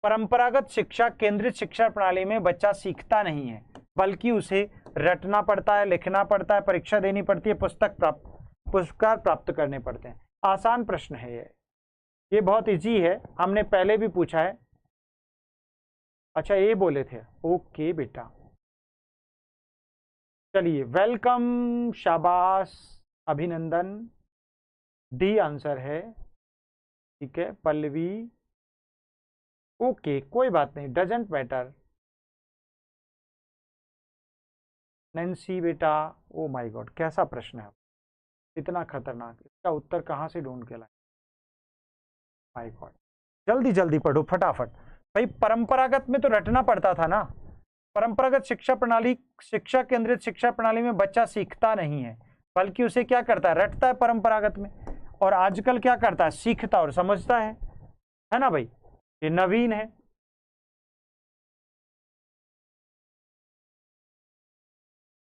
परंपरागत शिक्षा केंद्रित शिक्षा प्रणाली में बच्चा सीखता नहीं है, बल्कि उसे रटना पड़ता है, लिखना पड़ता है, परीक्षा देनी पड़ती है, पुरस्कार प्राप्त करने पड़ते हैं। आसान प्रश्न है ये बहुत इजी है, हमने पहले भी पूछा है। अच्छा ये बोले थे, ओके बेटा, चलिए वेलकम, शाबाश, अभिनंदन, डी आंसर है, ठीक है। पल्लवी, ओके कोई बात नहीं, डजंट मैटर। नैन्सी बेटा, ओ माय गॉड कैसा प्रश्न है, इतना खतरनाक, इसका उत्तर कहाँ से ढूंढ के लाए, माय गॉड। जल्दी जल्दी पढ़ो फटाफट भाई। परंपरागत में तो रटना पड़ता था ना, परंपरागत शिक्षा प्रणाली, शिक्षा केंद्रित शिक्षा प्रणाली में बच्चा सीखता नहीं है, बल्कि उसे क्या करता है, रटता है परंपरागत में। और आजकल क्या करता है, सीखता और समझता है ना भाई, ये नवीन है।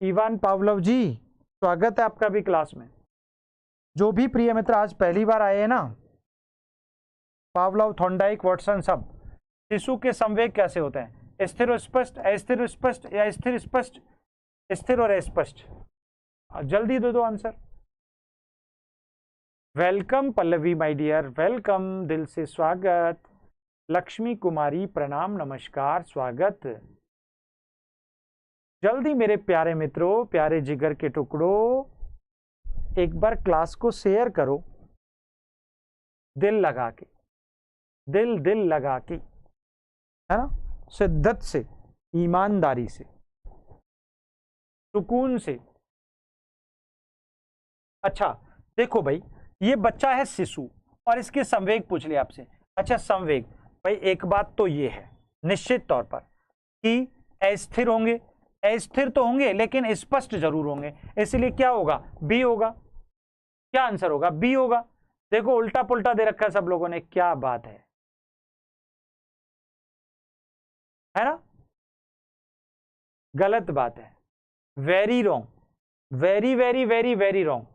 इवान पावलोव जी, स्वागत है आपका भी क्लास में। जो भी प्रिय मित्र आज पहली बार आए हैं ना, पावलोव, थॉर्नडाइक, वाटसन, सब, शिशु के संवेग कैसे होते हैं, स्थिर और स्पष्ट, अस्थिर स्पष्ट, या स्थिर स्पष्ट, स्थिर और अस्पष्ट। जल्दी दो answer. Welcome Pallavi my dear, welcome, दिल से स्वागत। लक्ष्मी कुमारी प्रणाम, नमस्कार, स्वागत। जल्दी मेरे प्यारे मित्रों, प्यारे जिगर के टुकड़ों, एक बार क्लास को शेयर करो, दिल लगा के, दिल लगा के, है ना, शिद्दत से, ईमानदारी से, सुकून से। अच्छा देखो भाई, ये बच्चा है शिशु और इसके संवेग पूछ लिया आपसे। अच्छा संवेग भाई, एक बात तो ये है निश्चित तौर पर कि अस्थिर होंगे, अस्थिर तो होंगे लेकिन स्पष्ट जरूर होंगे, इसलिए क्या होगा, बी होगा। क्या आंसर होगा, बी होगा। देखो उल्टा पुल्टा दे रखा है सब लोगों ने, क्या बात है ना, गलत बात है, very wrong, very very very very wrong,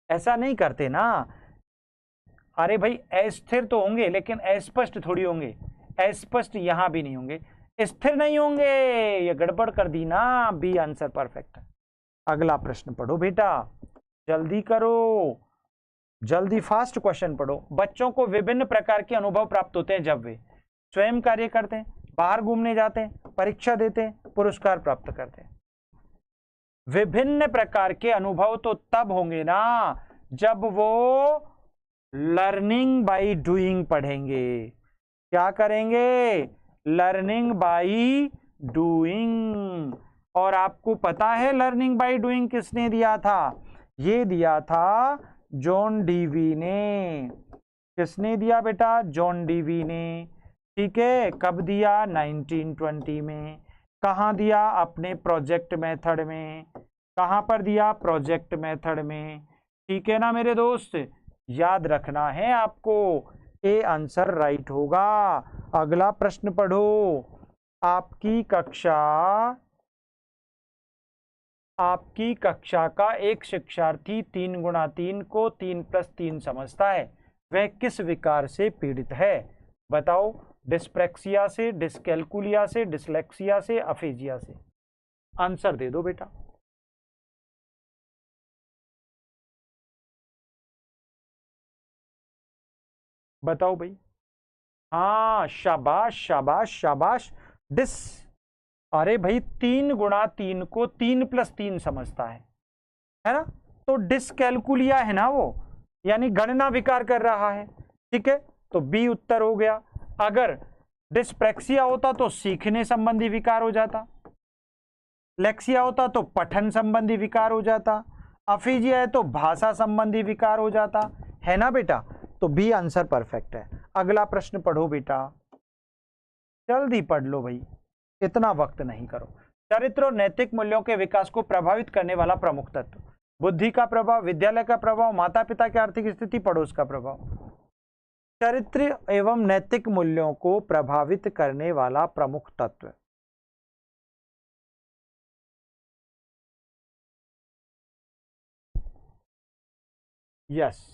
ऐसा नहीं करते ना। अरे भाई अस्थिर तो होंगे लेकिन अस्पष्ट थोड़ी होंगे, अस्पष्ट यहां भी नहीं होंगे, स्थिर नहीं होंगे, ये गड़बड़ कर दी ना। बी आंसर परफेक्ट है। अगला प्रश्न पढ़ो बेटा, जल्दी करो, जल्दी फास्ट क्वेश्चन पढ़ो। बच्चों को विभिन्न प्रकार के अनुभव प्राप्त होते हैं जब वे स्वयं कार्य करते हैं, बाहर घूमने जाते हैं, परीक्षा देते हैं, पुरस्कार प्राप्त करते हैं। विभिन्न प्रकार के अनुभव तो तब होंगे ना जब वो लर्निंग बाय डूइंग पढ़ेंगे। क्या करेंगे, लर्निंग बाय डूइंग। और आपको पता है लर्निंग बाय डूइंग किसने दिया था, ये दिया था जॉन डीवी ने। किसने दिया बेटा, जॉन डीवी ने, ठीक है। कब दिया, 1920 में। कहाँ दिया, अपने प्रोजेक्ट मेथड में। कहाँ पर दिया, प्रोजेक्ट मेथड में, ठीक है ना मेरे दोस्त, याद रखना है आपको। ए आंसर राइट होगा। अगला प्रश्न पढ़ो। आपकी कक्षा का एक शिक्षार्थी 3 × 3 को 3+3 समझता है, वह किस विकार से पीड़ित है, बताओ। डिस्प्रैक्सिया से, डिस्कैल्कुलिया से, डिसलेक्सिया से, अफेजिया से। आंसर दे दो बेटा। बताओ भाई, हाँ शाबाश शाबाश शाबाश, अरे भाई 3 × 3 को 3+3 समझता है ना, तो डिस्कैल्कुलिया है ना वो, यानी गणना विकार कर रहा है, ठीक है, तो बी उत्तर हो गया। अगर डिस्प्रैक्सिया होता तो सीखने संबंधी विकार हो जाता, लेक्सिया होता तो पठन संबंधी विकार हो जाता, अफीजिया है तो भाषा संबंधी विकार हो जाता, है ना बेटा, तो बी आंसर परफेक्ट है। अगला प्रश्न पढ़ो बेटा, जल्दी पढ़ लो भाई, इतना वक्त नहीं करो। चरित्र और नैतिक मूल्यों के विकास को प्रभावित करने वाला प्रमुख तत्व, बुद्धि का प्रभाव, विद्यालय का प्रभाव, माता पिता की आर्थिक स्थिति, पड़ोस का प्रभाव। चरित्र एवं नैतिक मूल्यों को प्रभावित करने वाला प्रमुख तत्व। यस,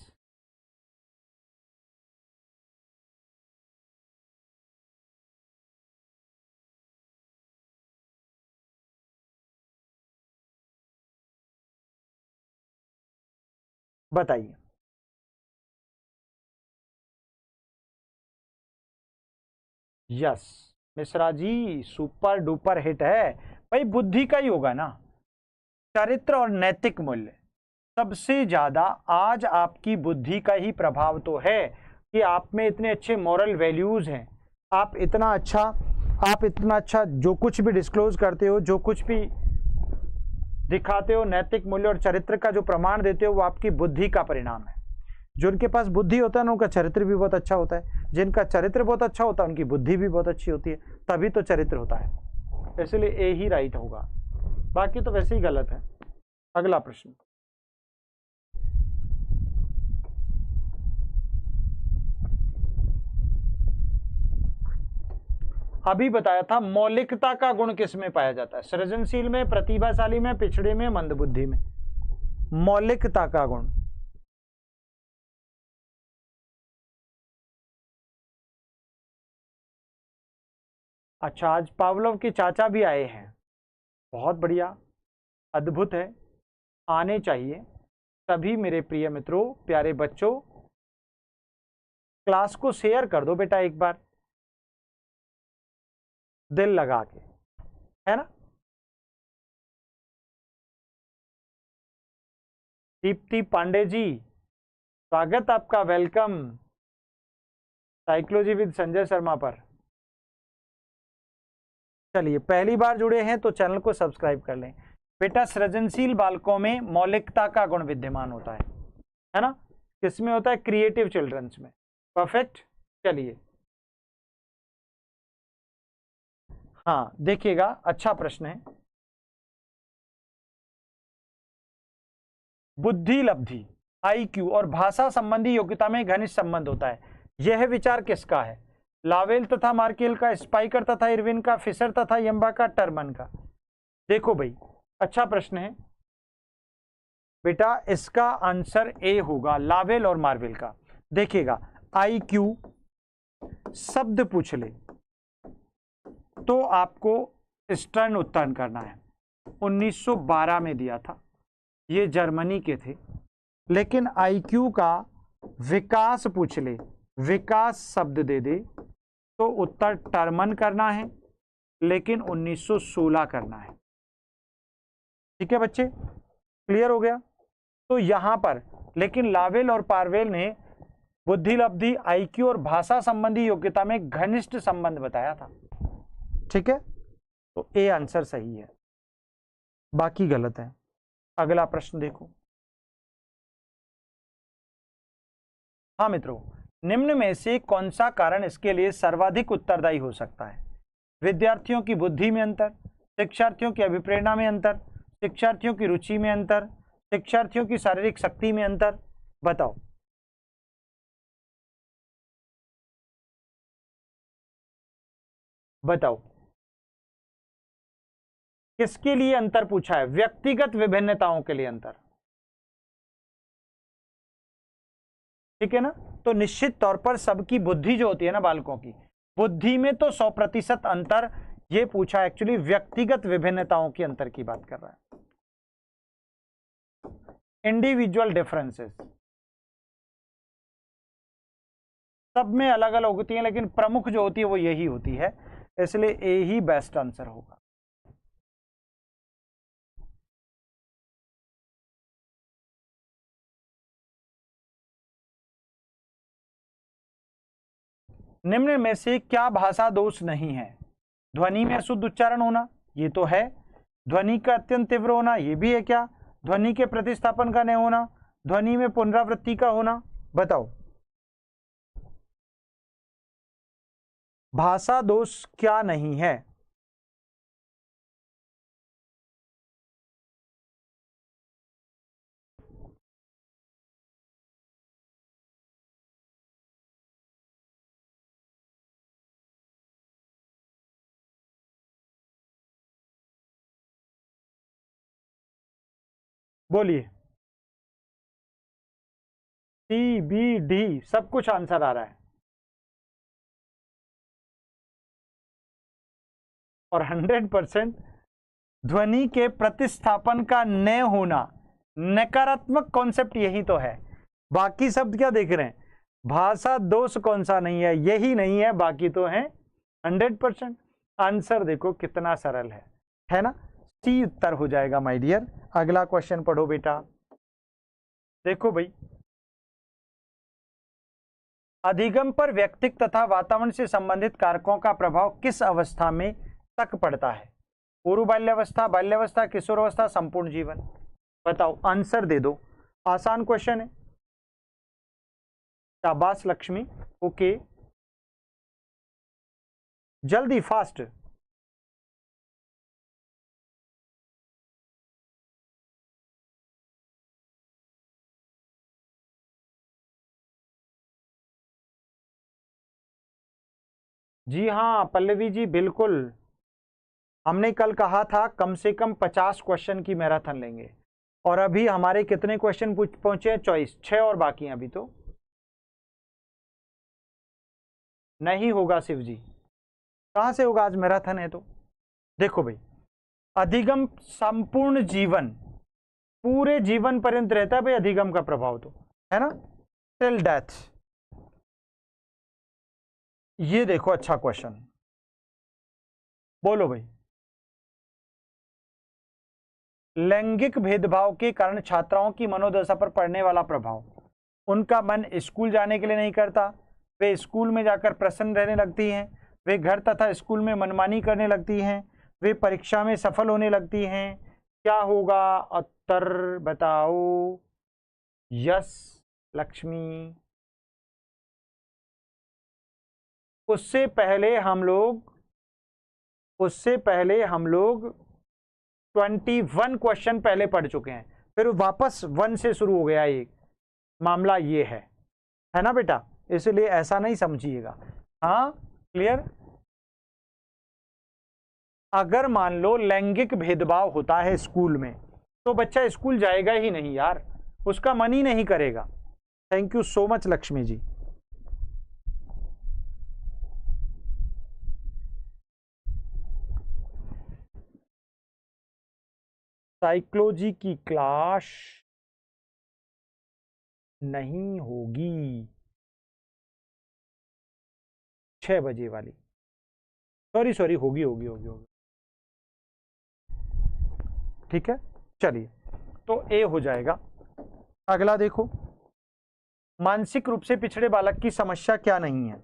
बताइए। Yes Mishra ji, super duper hit है भाई। बुद्धि का ही होगा ना। चरित्र और नैतिक मूल्य सबसे ज्यादा आज आपकी बुद्धि का ही प्रभाव तो है कि आप में इतने अच्छे मॉरल वैल्यूज हैं, आप इतना अच्छा जो कुछ भी डिस्क्लोज करते हो, जो कुछ भी दिखाते हो, नैतिक मूल्य और चरित्र का जो प्रमाण देते हो, वो आपकी बुद्धि का परिणाम है। जो उनके पास बुद्धि होता है ना, उनका चरित्र भी बहुत अच्छा होता है। जिनका चरित्र बहुत अच्छा होता है, उनकी बुद्धि भी बहुत अच्छी होती है, तभी तो चरित्र होता है। इसलिए ए ही राइट होगा, बाकी तो वैसे ही गलत है। अगला प्रश्न। अभी बताया था मौलिकता का गुण किस में पाया जाता है? सृजनशील में, प्रतिभाशाली में, पिछड़े में, मंदबुद्धि में। मौलिकता का गुण। अच्छा, आज पावलोव के चाचा भी आए हैं, बहुत बढ़िया, अद्भुत है, आने चाहिए सभी मेरे प्रिय मित्रों, प्यारे बच्चों। क्लास को शेयर कर दो बेटा एक बार, दिल लगा के, है ना। दीप्ति पांडे जी, स्वागत आपका, welcome psychology with Sanjay Sharma पर। चलिए, पहली बार जुड़े हैं तो चैनल को सब्सक्राइब कर लें। बेटा, सृजनशील बालकों में मौलिकता का गुण विद्यमान होता है ना। किसमें होता है? क्रिएटिव चिल्ड्रंस में। परफेक्ट। चलिए, हाँ देखिएगा, अच्छा प्रश्न है। बुद्धि, लब्धि, आईक्यू और भाषा संबंधी योग्यता में घनिष्ठ संबंध होता है। यह विचार किसका है? लावेल तथा मार्केल का, स्पाइकर तथा इरविन का, फिशर तथा यम्बा का, टर्मन का। देखो भाई, अच्छा प्रश्न है बेटा, इसका आंसर ए होगा, लावेल और मार्वेल का। देखिएगा, आईक्यू शब्द पूछ ले तो आपको स्टर्न उत्तरण करना है। 1912 में दिया था, ये जर्मनी के थे। लेकिन आईक्यू का विकास पूछ ले, विकास शब्द दे दे तो उत्तर टर्मन करना है, लेकिन 1916 करना है। ठीक है बच्चे, क्लियर हो गया। तो यहां पर लेकिन लावेल और पार्वेल ने बुद्धि, लब्धि, आईक्यू और भाषा संबंधी योग्यता में घनिष्ठ संबंध बताया था। ठीक है, तो ए आंसर सही है, बाकी गलत है। अगला प्रश्न देखो। हाँ मित्रों, निम्न में से कौन सा कारण इसके लिए सर्वाधिक उत्तरदायी हो सकता है? विद्यार्थियों की बुद्धि में अंतर, शिक्षार्थियों की अभिप्रेरणा में अंतर, शिक्षार्थियों की रुचि में अंतर, शिक्षार्थियों की शारीरिक शक्ति में अंतर। बताओ। बताओ किसके लिए अंतर पूछा है? व्यक्तिगत विभिन्नताओं के लिए अंतर। ठीक है ना। तो निश्चित तौर पर सबकी बुद्धि जो होती है ना बालकों की, बुद्धि में तो 100% अंतर। ये पूछा एक्चुअली व्यक्तिगत विभिन्नताओं की अंतर की बात कर रहा है, इंडिविजुअल डिफरेंसेस। सब में अलग अलग होती हैं, लेकिन प्रमुख जो होती है वो यही होती है, इसलिए ए ही बेस्ट आंसर होगा। निम्न में से क्या भाषा दोष नहीं है? ध्वनि में अशुद्ध उच्चारण होना, ये तो है। ध्वनि का अत्यंत तीव्र होना, ये भी है क्या? ध्वनि के प्रतिस्थापन का नहीं होना, ध्वनि में पुनरावृत्ति का होना। बताओ, भाषा दोष क्या नहीं है? बोलिए। सी बी डी सब कुछ आंसर आ रहा है। और 100% ध्वनि के प्रतिस्थापन का न होना, नकारात्मक कॉन्सेप्ट यही तो है। बाकी शब्द क्या देख रहे हैं, भाषा दोष कौन सा नहीं है, यही नहीं है, बाकी तो है 100%। आंसर देखो कितना सरल है ना। सी उत्तर हो जाएगा माय डियर। अगला क्वेश्चन पढ़ो बेटा। देखो भाई, अधिगम पर व्यक्तिक तथा वातावरण से संबंधित कारकों का प्रभाव किस अवस्था में तक पड़ता है? पूर्व बाल्यावस्था, बाल्यावस्था, किशोरावस्था, संपूर्ण जीवन। बताओ, आंसर दे दो। आसान क्वेश्चन है। शाबाश लक्ष्मी। ओके, जल्दी फास्ट। जी हाँ पल्लवी जी, बिल्कुल। हमने कल कहा था कम से कम 50 क्वेश्चन की मैराथन लेंगे, और अभी हमारे कितने क्वेश्चन पहुंचे हैं? 6 और बाकी हैं अभी तो। नहीं होगा शिव जी, कहां से होगा, आज मैराथन है तो। देखो भाई, अधिगम संपूर्ण जीवन, पूरे जीवन पर्यंत रहता है भाई अधिगम का प्रभाव तो, है ना, टिल डेथ। ये देखो अच्छा क्वेश्चन, बोलो भाई। लैंगिक भेदभाव के कारण छात्राओं की मनोदशा पर पड़ने वाला प्रभाव, उनका मन स्कूल जाने के लिए नहीं करता, वे स्कूल में जाकर प्रसन्न रहने लगती हैं, वे घर तथा स्कूल में मनमानी करने लगती हैं, वे परीक्षा में सफल होने लगती हैं। क्या होगा उत्तर बताओ। यस लक्ष्मी। उससे पहले हम लोग 21 क्वेश्चन पहले पढ़ चुके हैं, फिर वापस 1 से शुरू हो गया। ये मामला ये है ना बेटा, इसलिए ऐसा नहीं समझिएगा। हाँ क्लियर। अगर मान लो लैंगिक भेदभाव होता है स्कूल में, तो बच्चा स्कूल जाएगा ही नहीं यार, उसका मन ही नहीं करेगा। Thank you so much Lakshmi ji. Psychology की क्लास नहीं होगी 6 बजे वाली, सॉरी होगी। ठीक है, चलिए, तो ए हो जाएगा। अगला देखो, मानसिक रूप से पिछड़े बालक की समस्या क्या नहीं है?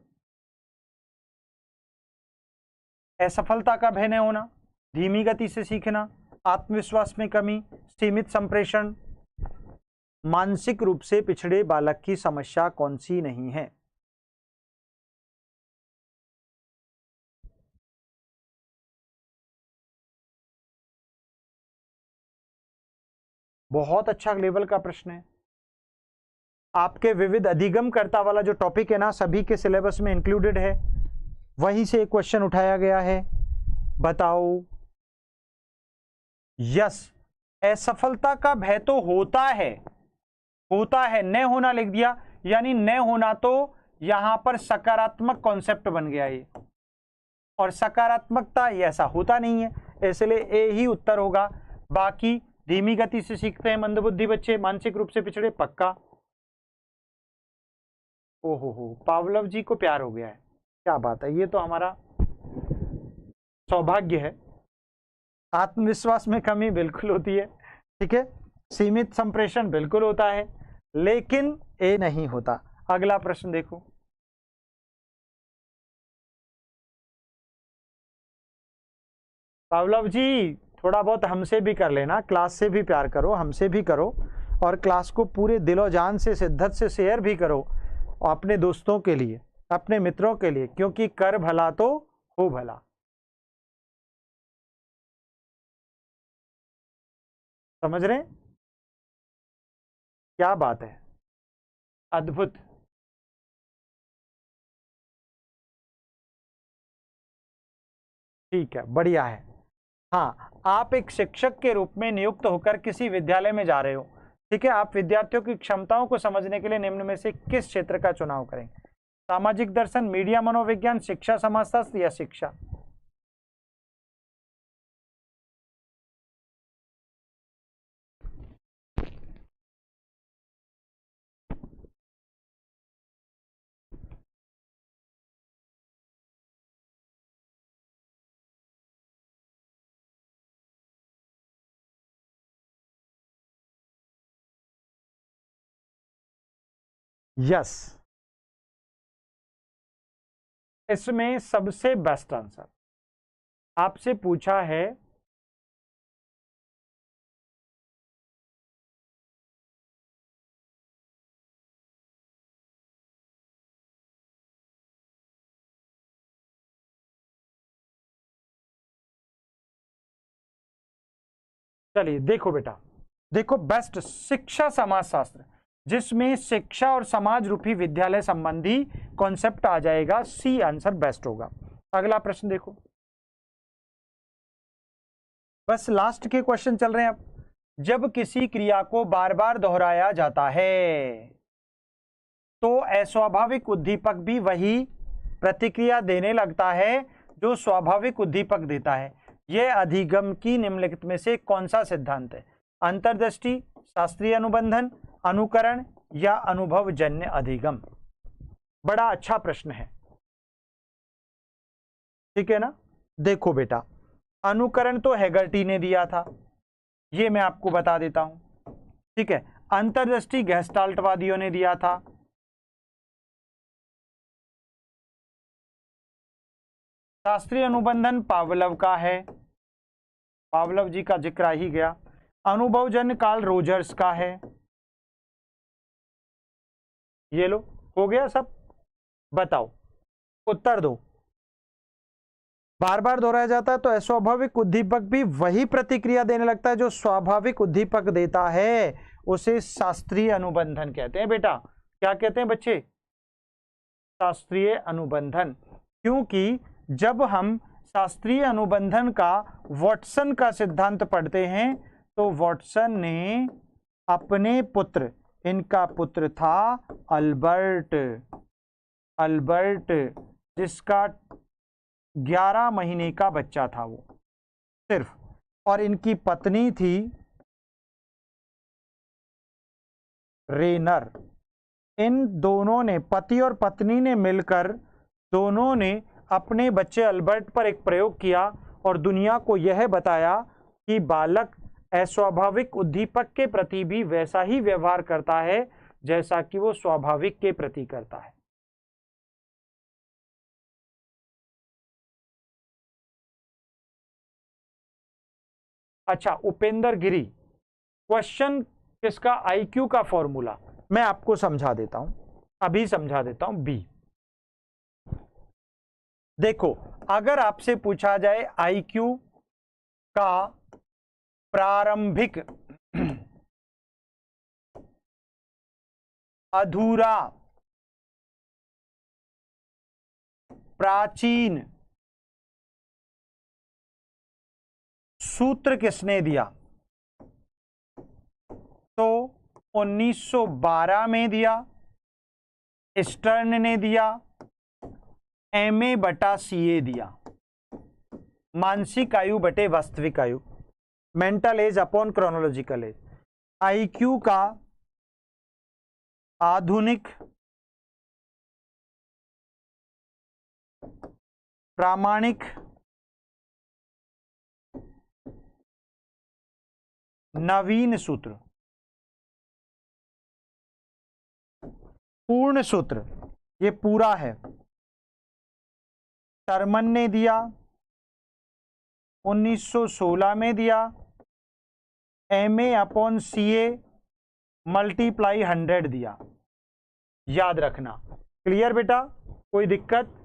असफलता का भय न होना, धीमी गति से सीखना, आत्मविश्वास में कमी, सीमित संप्रेषण। मानसिक रूप से पिछड़े बालक की समस्या कौन सी नहीं है? बहुत अच्छा लेवल का प्रश्न है। आपके विविध अधिगमकर्ता वाला जो टॉपिक है ना, सभी के सिलेबस में इंक्लूडेड है, वहीं से एक क्वेश्चन उठाया गया है। बताओ। यस, असफलता का भय तो होता है, न होना लिख दिया, यानी न होना तो यहां पर सकारात्मक कॉन्सेप्ट बन गया ये, और सकारात्मकता ऐसा होता नहीं है, इसलिए ए ही उत्तर होगा। बाकी धीमी गति से सीखते हैं मंदबुद्धि बच्चे, मानसिक रूप से पिछड़े, पक्का। ओहो, पावलव जी को प्यार हो गया है, क्या बात है, ये तो हमारा सौभाग्य है। आत्मविश्वास में कमी बिल्कुल होती है, ठीक है, सीमित संप्रेषण बिल्कुल होता है, लेकिन ए नहीं होता। अगला प्रश्न देखो। पावलव जी, थोड़ा बहुत हमसे भी कर लेना, क्लास से भी प्यार करो, हमसे भी करो, और क्लास को पूरे दिलो जान से शिद्दत से शेयर भी करो अपने दोस्तों के लिए, अपने मित्रों के लिए, क्योंकि कर भला तो हो भला। समझ रहे हैं? क्या बात है, अद्भुत। ठीक है, बढ़िया है। हाँ, आप एक शिक्षक के रूप में नियुक्त होकर किसी विद्यालय में जा रहे हो, ठीक है। आप विद्यार्थियों की क्षमताओं को समझने के लिए निम्न में से किस क्षेत्र का चुनाव करें? सामाजिक दर्शन, मीडिया मनोविज्ञान, शिक्षा समाजशास्त्र या शिक्षा? यस, इसमें सबसे बेस्ट आंसर आपसे पूछा है चलिए देखो बेटा, देखो बेस्ट शिक्षा समाजशास्त्र, जिसमें शिक्षा और समाज रूपी विद्यालय संबंधी कॉन्सेप्ट आ जाएगा, सी आंसर बेस्ट होगा। अगला प्रश्न देखो, बस लास्ट के क्वेश्चन चल रहे हैं अब। जब किसी क्रिया को बार बार दोहराया जाता है तो अस्वाभाविक उद्दीपक भी वही प्रतिक्रिया देने लगता है जो स्वाभाविक उद्दीपक देता है। यह अधिगम की निम्नलिखित में से कौन सा सिद्धांत है? अंतर्दृष्टि, शास्त्रीय अनुबंधन, अनुकरण या अनुभवजन्य अधिगम? बड़ा अच्छा प्रश्न है, ठीक है ना। देखो बेटा, अनुकरण तो हेगर्टी ने दिया था, ये मैं आपको बता देता हूं, ठीक है। अंतर्दृष्टि गेस्टाल्टवादियों ने दिया था। शास्त्रीय अनुबंधन पावलव का है, पावलव जी का जिक्र आ ही गया। अनुभवजन्य कार्ल रोजर्स का है। ये लो, हो गया सब, बताओ उत्तर दो। बार बार दोहराया जाता है तो अस्वाभाविक उद्दीपक भी वही प्रतिक्रिया देने लगता है जो स्वाभाविक उद्दीपक देता है, उसे शास्त्रीय अनुबंधन कहते हैं। बेटा क्या कहते हैं बच्चे? शास्त्रीय अनुबंधन। क्योंकि जब हम शास्त्रीय अनुबंधन का वॉटसन का सिद्धांत पढ़ते हैं तो वॉटसन ने अपने पुत्र, इनका पुत्र था अल्बर्ट, अल्बर्ट जिसका 11 महीने का बच्चा था वो सिर्फ, और इनकी पत्नी थी रेनर। इन दोनों ने, पति और पत्नी ने मिलकर, दोनों ने अपने बच्चे अल्बर्ट पर एक प्रयोग किया और दुनिया को यह बताया कि बालक अस्वाभाविक उद्दीपक के प्रति भी वैसा ही व्यवहार करता है जैसा कि वो स्वाभाविक के प्रति करता है। अच्छा उपेंद्र गिरी, क्वेश्चन किसका? आईक्यू का फॉर्मूला मैं आपको समझा देता हूं, अभी समझा देता हूं। बी, देखो अगर आपसे पूछा जाए आईक्यू का प्रारंभिक अधूरा प्राचीन सूत्र किसने दिया? तो 1912 में दिया, स्टर्न ने दिया, MA बटा CA दिया। मानसिक आयु बटे वास्तविक आयु, mental as upon chronological age. IQ का आधुनिक प्रामाणिक नवीन सूत्र, पूर्ण सूत्र, ये पूरा है, टर्मन ने दिया, 1916 में दिया, MA अपॉन CA मल्टीप्लाई 100 दिया। याद रखना, क्लियर बेटा? कोई दिक्कत?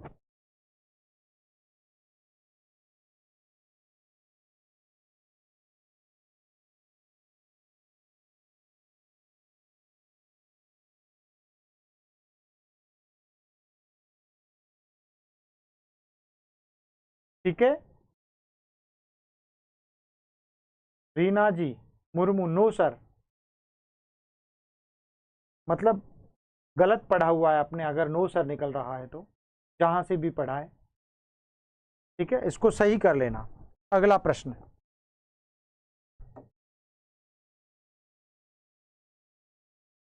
ठीक है, रीना जी मुर्मू, नो सर, मतलब गलत पढ़ा हुआ है आपने, अगर नो सर निकल रहा है तो जहां से भी पढ़ा है, ठीक है, इसको सही कर लेना। अगला प्रश्न,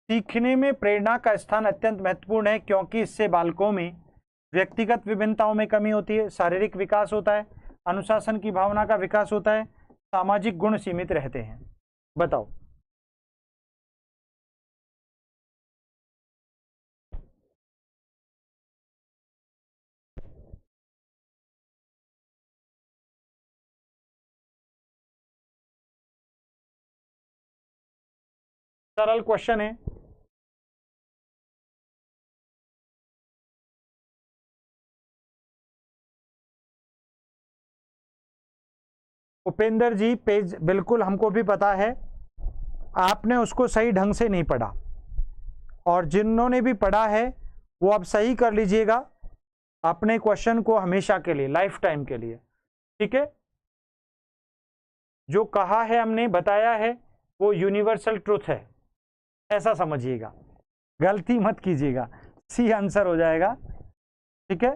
सीखने में प्रेरणा का स्थान अत्यंत महत्वपूर्ण है क्योंकि इससे बालकों में व्यक्तिगत विभिन्नताओं में कमी होती है, शारीरिक विकास होता है, अनुशासन की भावना का विकास होता है, सामाजिक गुण सीमित रहते हैं। बताओ। सरल क्वेश्चन है। उपेंद्र जी पेज बिल्कुल हमको भी पता है, आपने उसको सही ढंग से नहीं पढ़ा, और जिन्होंने भी पढ़ा है वो अब सही कर लीजिएगा अपने क्वेश्चन को हमेशा के लिए, लाइफ टाइम के लिए, ठीक है। जो कहा है हमने बताया है वो यूनिवर्सल ट्रुथ है, ऐसा समझिएगा, गलती मत कीजिएगा, सी आंसर हो जाएगा, ठीक है।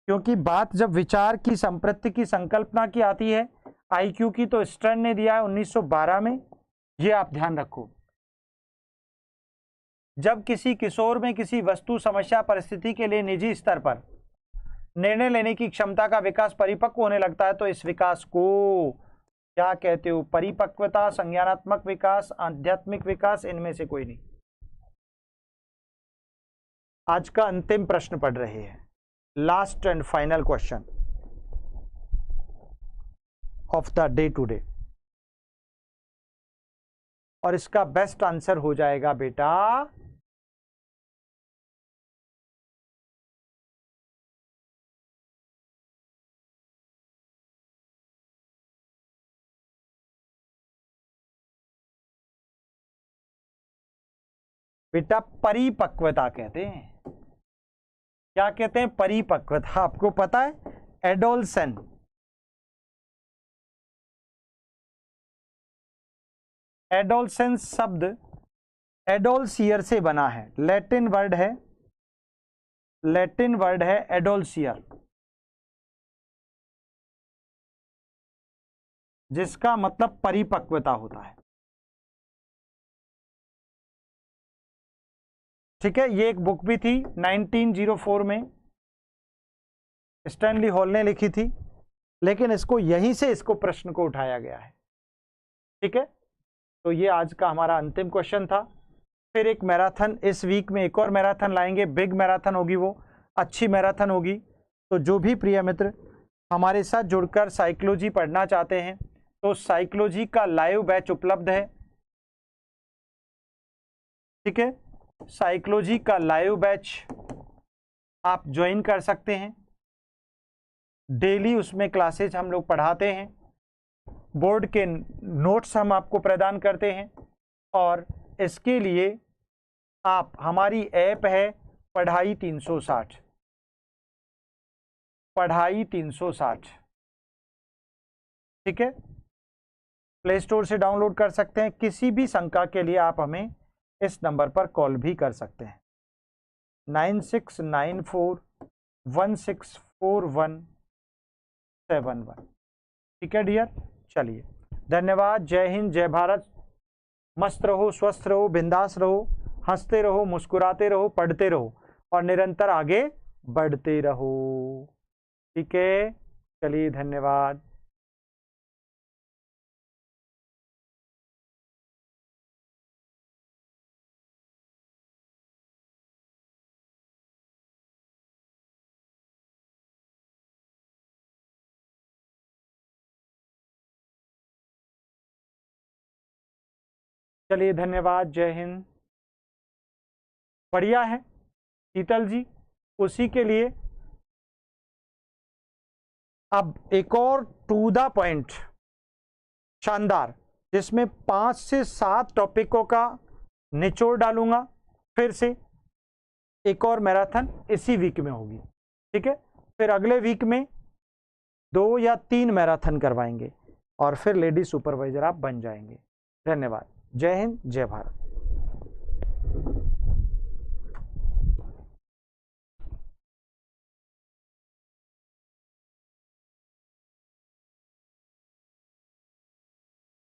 क्योंकि बात जब विचार की संप्रति की संकल्पना की आती है, आईक्यू की, तो स्टर्न ने दिया है 1912 में, ये आप ध्यान रखो। जब किसी किशोर में किसी वस्तु, समस्या, परिस्थिति के लिए निजी स्तर पर निर्णय लेने की क्षमता का विकास परिपक्व होने लगता है तो इस विकास को क्या कहते हो? परिपक्वता, संज्ञानात्मक विकास, आध्यात्मिक विकास, इनमें से कोई नहीं। आज का अंतिम प्रश्न पढ़ रहे हैं, last and final question of the day today, और इसका बेस्ट आंसर हो जाएगा बेटा परिपक्वता कहते हैं। क्या कहते हैं? परिपक्वता। आपको पता है एडोलसेंस, एडोलसेंस शब्द एडोलसियर से बना है, लैटिन वर्ड है एडोलसियर, जिसका मतलब परिपक्वता होता है, ठीक है। ये एक बुक भी थी 1904 में, स्टैनली हॉल ने लिखी थी, लेकिन इसको यहीं से इसको प्रश्न को उठाया गया है, ठीक है। तो ये आज का हमारा अंतिम क्वेश्चन था। फिर एक मैराथन इस वीक में, एक और मैराथन लाएंगे, बिग मैराथन होगी, वो अच्छी मैराथन होगी। तो जो भी प्रिय मित्र हमारे साथ जुड़कर साइकोलॉजी पढ़ना चाहते हैं तो साइकोलॉजी का लाइव बैच उपलब्ध है, ठीक है। साइकोलॉजी का लाइव बैच आप ज्वाइन कर सकते हैं, डेली उसमें क्लासेज हम लोग पढ़ाते हैं, बोर्ड के नोट्स हम आपको प्रदान करते हैं, और इसके लिए आप हमारी ऐप है पढ़ाई 360, पढ़ाई 360, ठीक है। प्ले स्टोर से डाउनलोड कर सकते हैं। किसी भी शंका के लिए आप हमें इस नंबर पर कॉल भी कर सकते हैं, 9694164171, ठीक है डियर। चलिए, धन्यवाद, जय हिंद, जय भारत, मस्त रहो, स्वस्थ रहो, बिंदास रहो, हंसते रहो, मुस्कुराते रहो, पढ़ते रहो और निरंतर आगे बढ़ते रहो, ठीक है। चलिए, धन्यवाद। चलिए, धन्यवाद, जय हिंद। बढ़िया है शीतल जी, उसी के लिए अब एक और टू द पॉइंट शानदार, जिसमें 5 से 7 टॉपिकों का निचोड़ डालूंगा। फिर से एक और मैराथन इसी वीक में होगी, ठीक है। फिर अगले वीक में 2 या 3 मैराथन करवाएंगे, और फिर लेडी सुपरवाइजर आप बन जाएंगे। धन्यवाद। जय हिंद, जय भारत।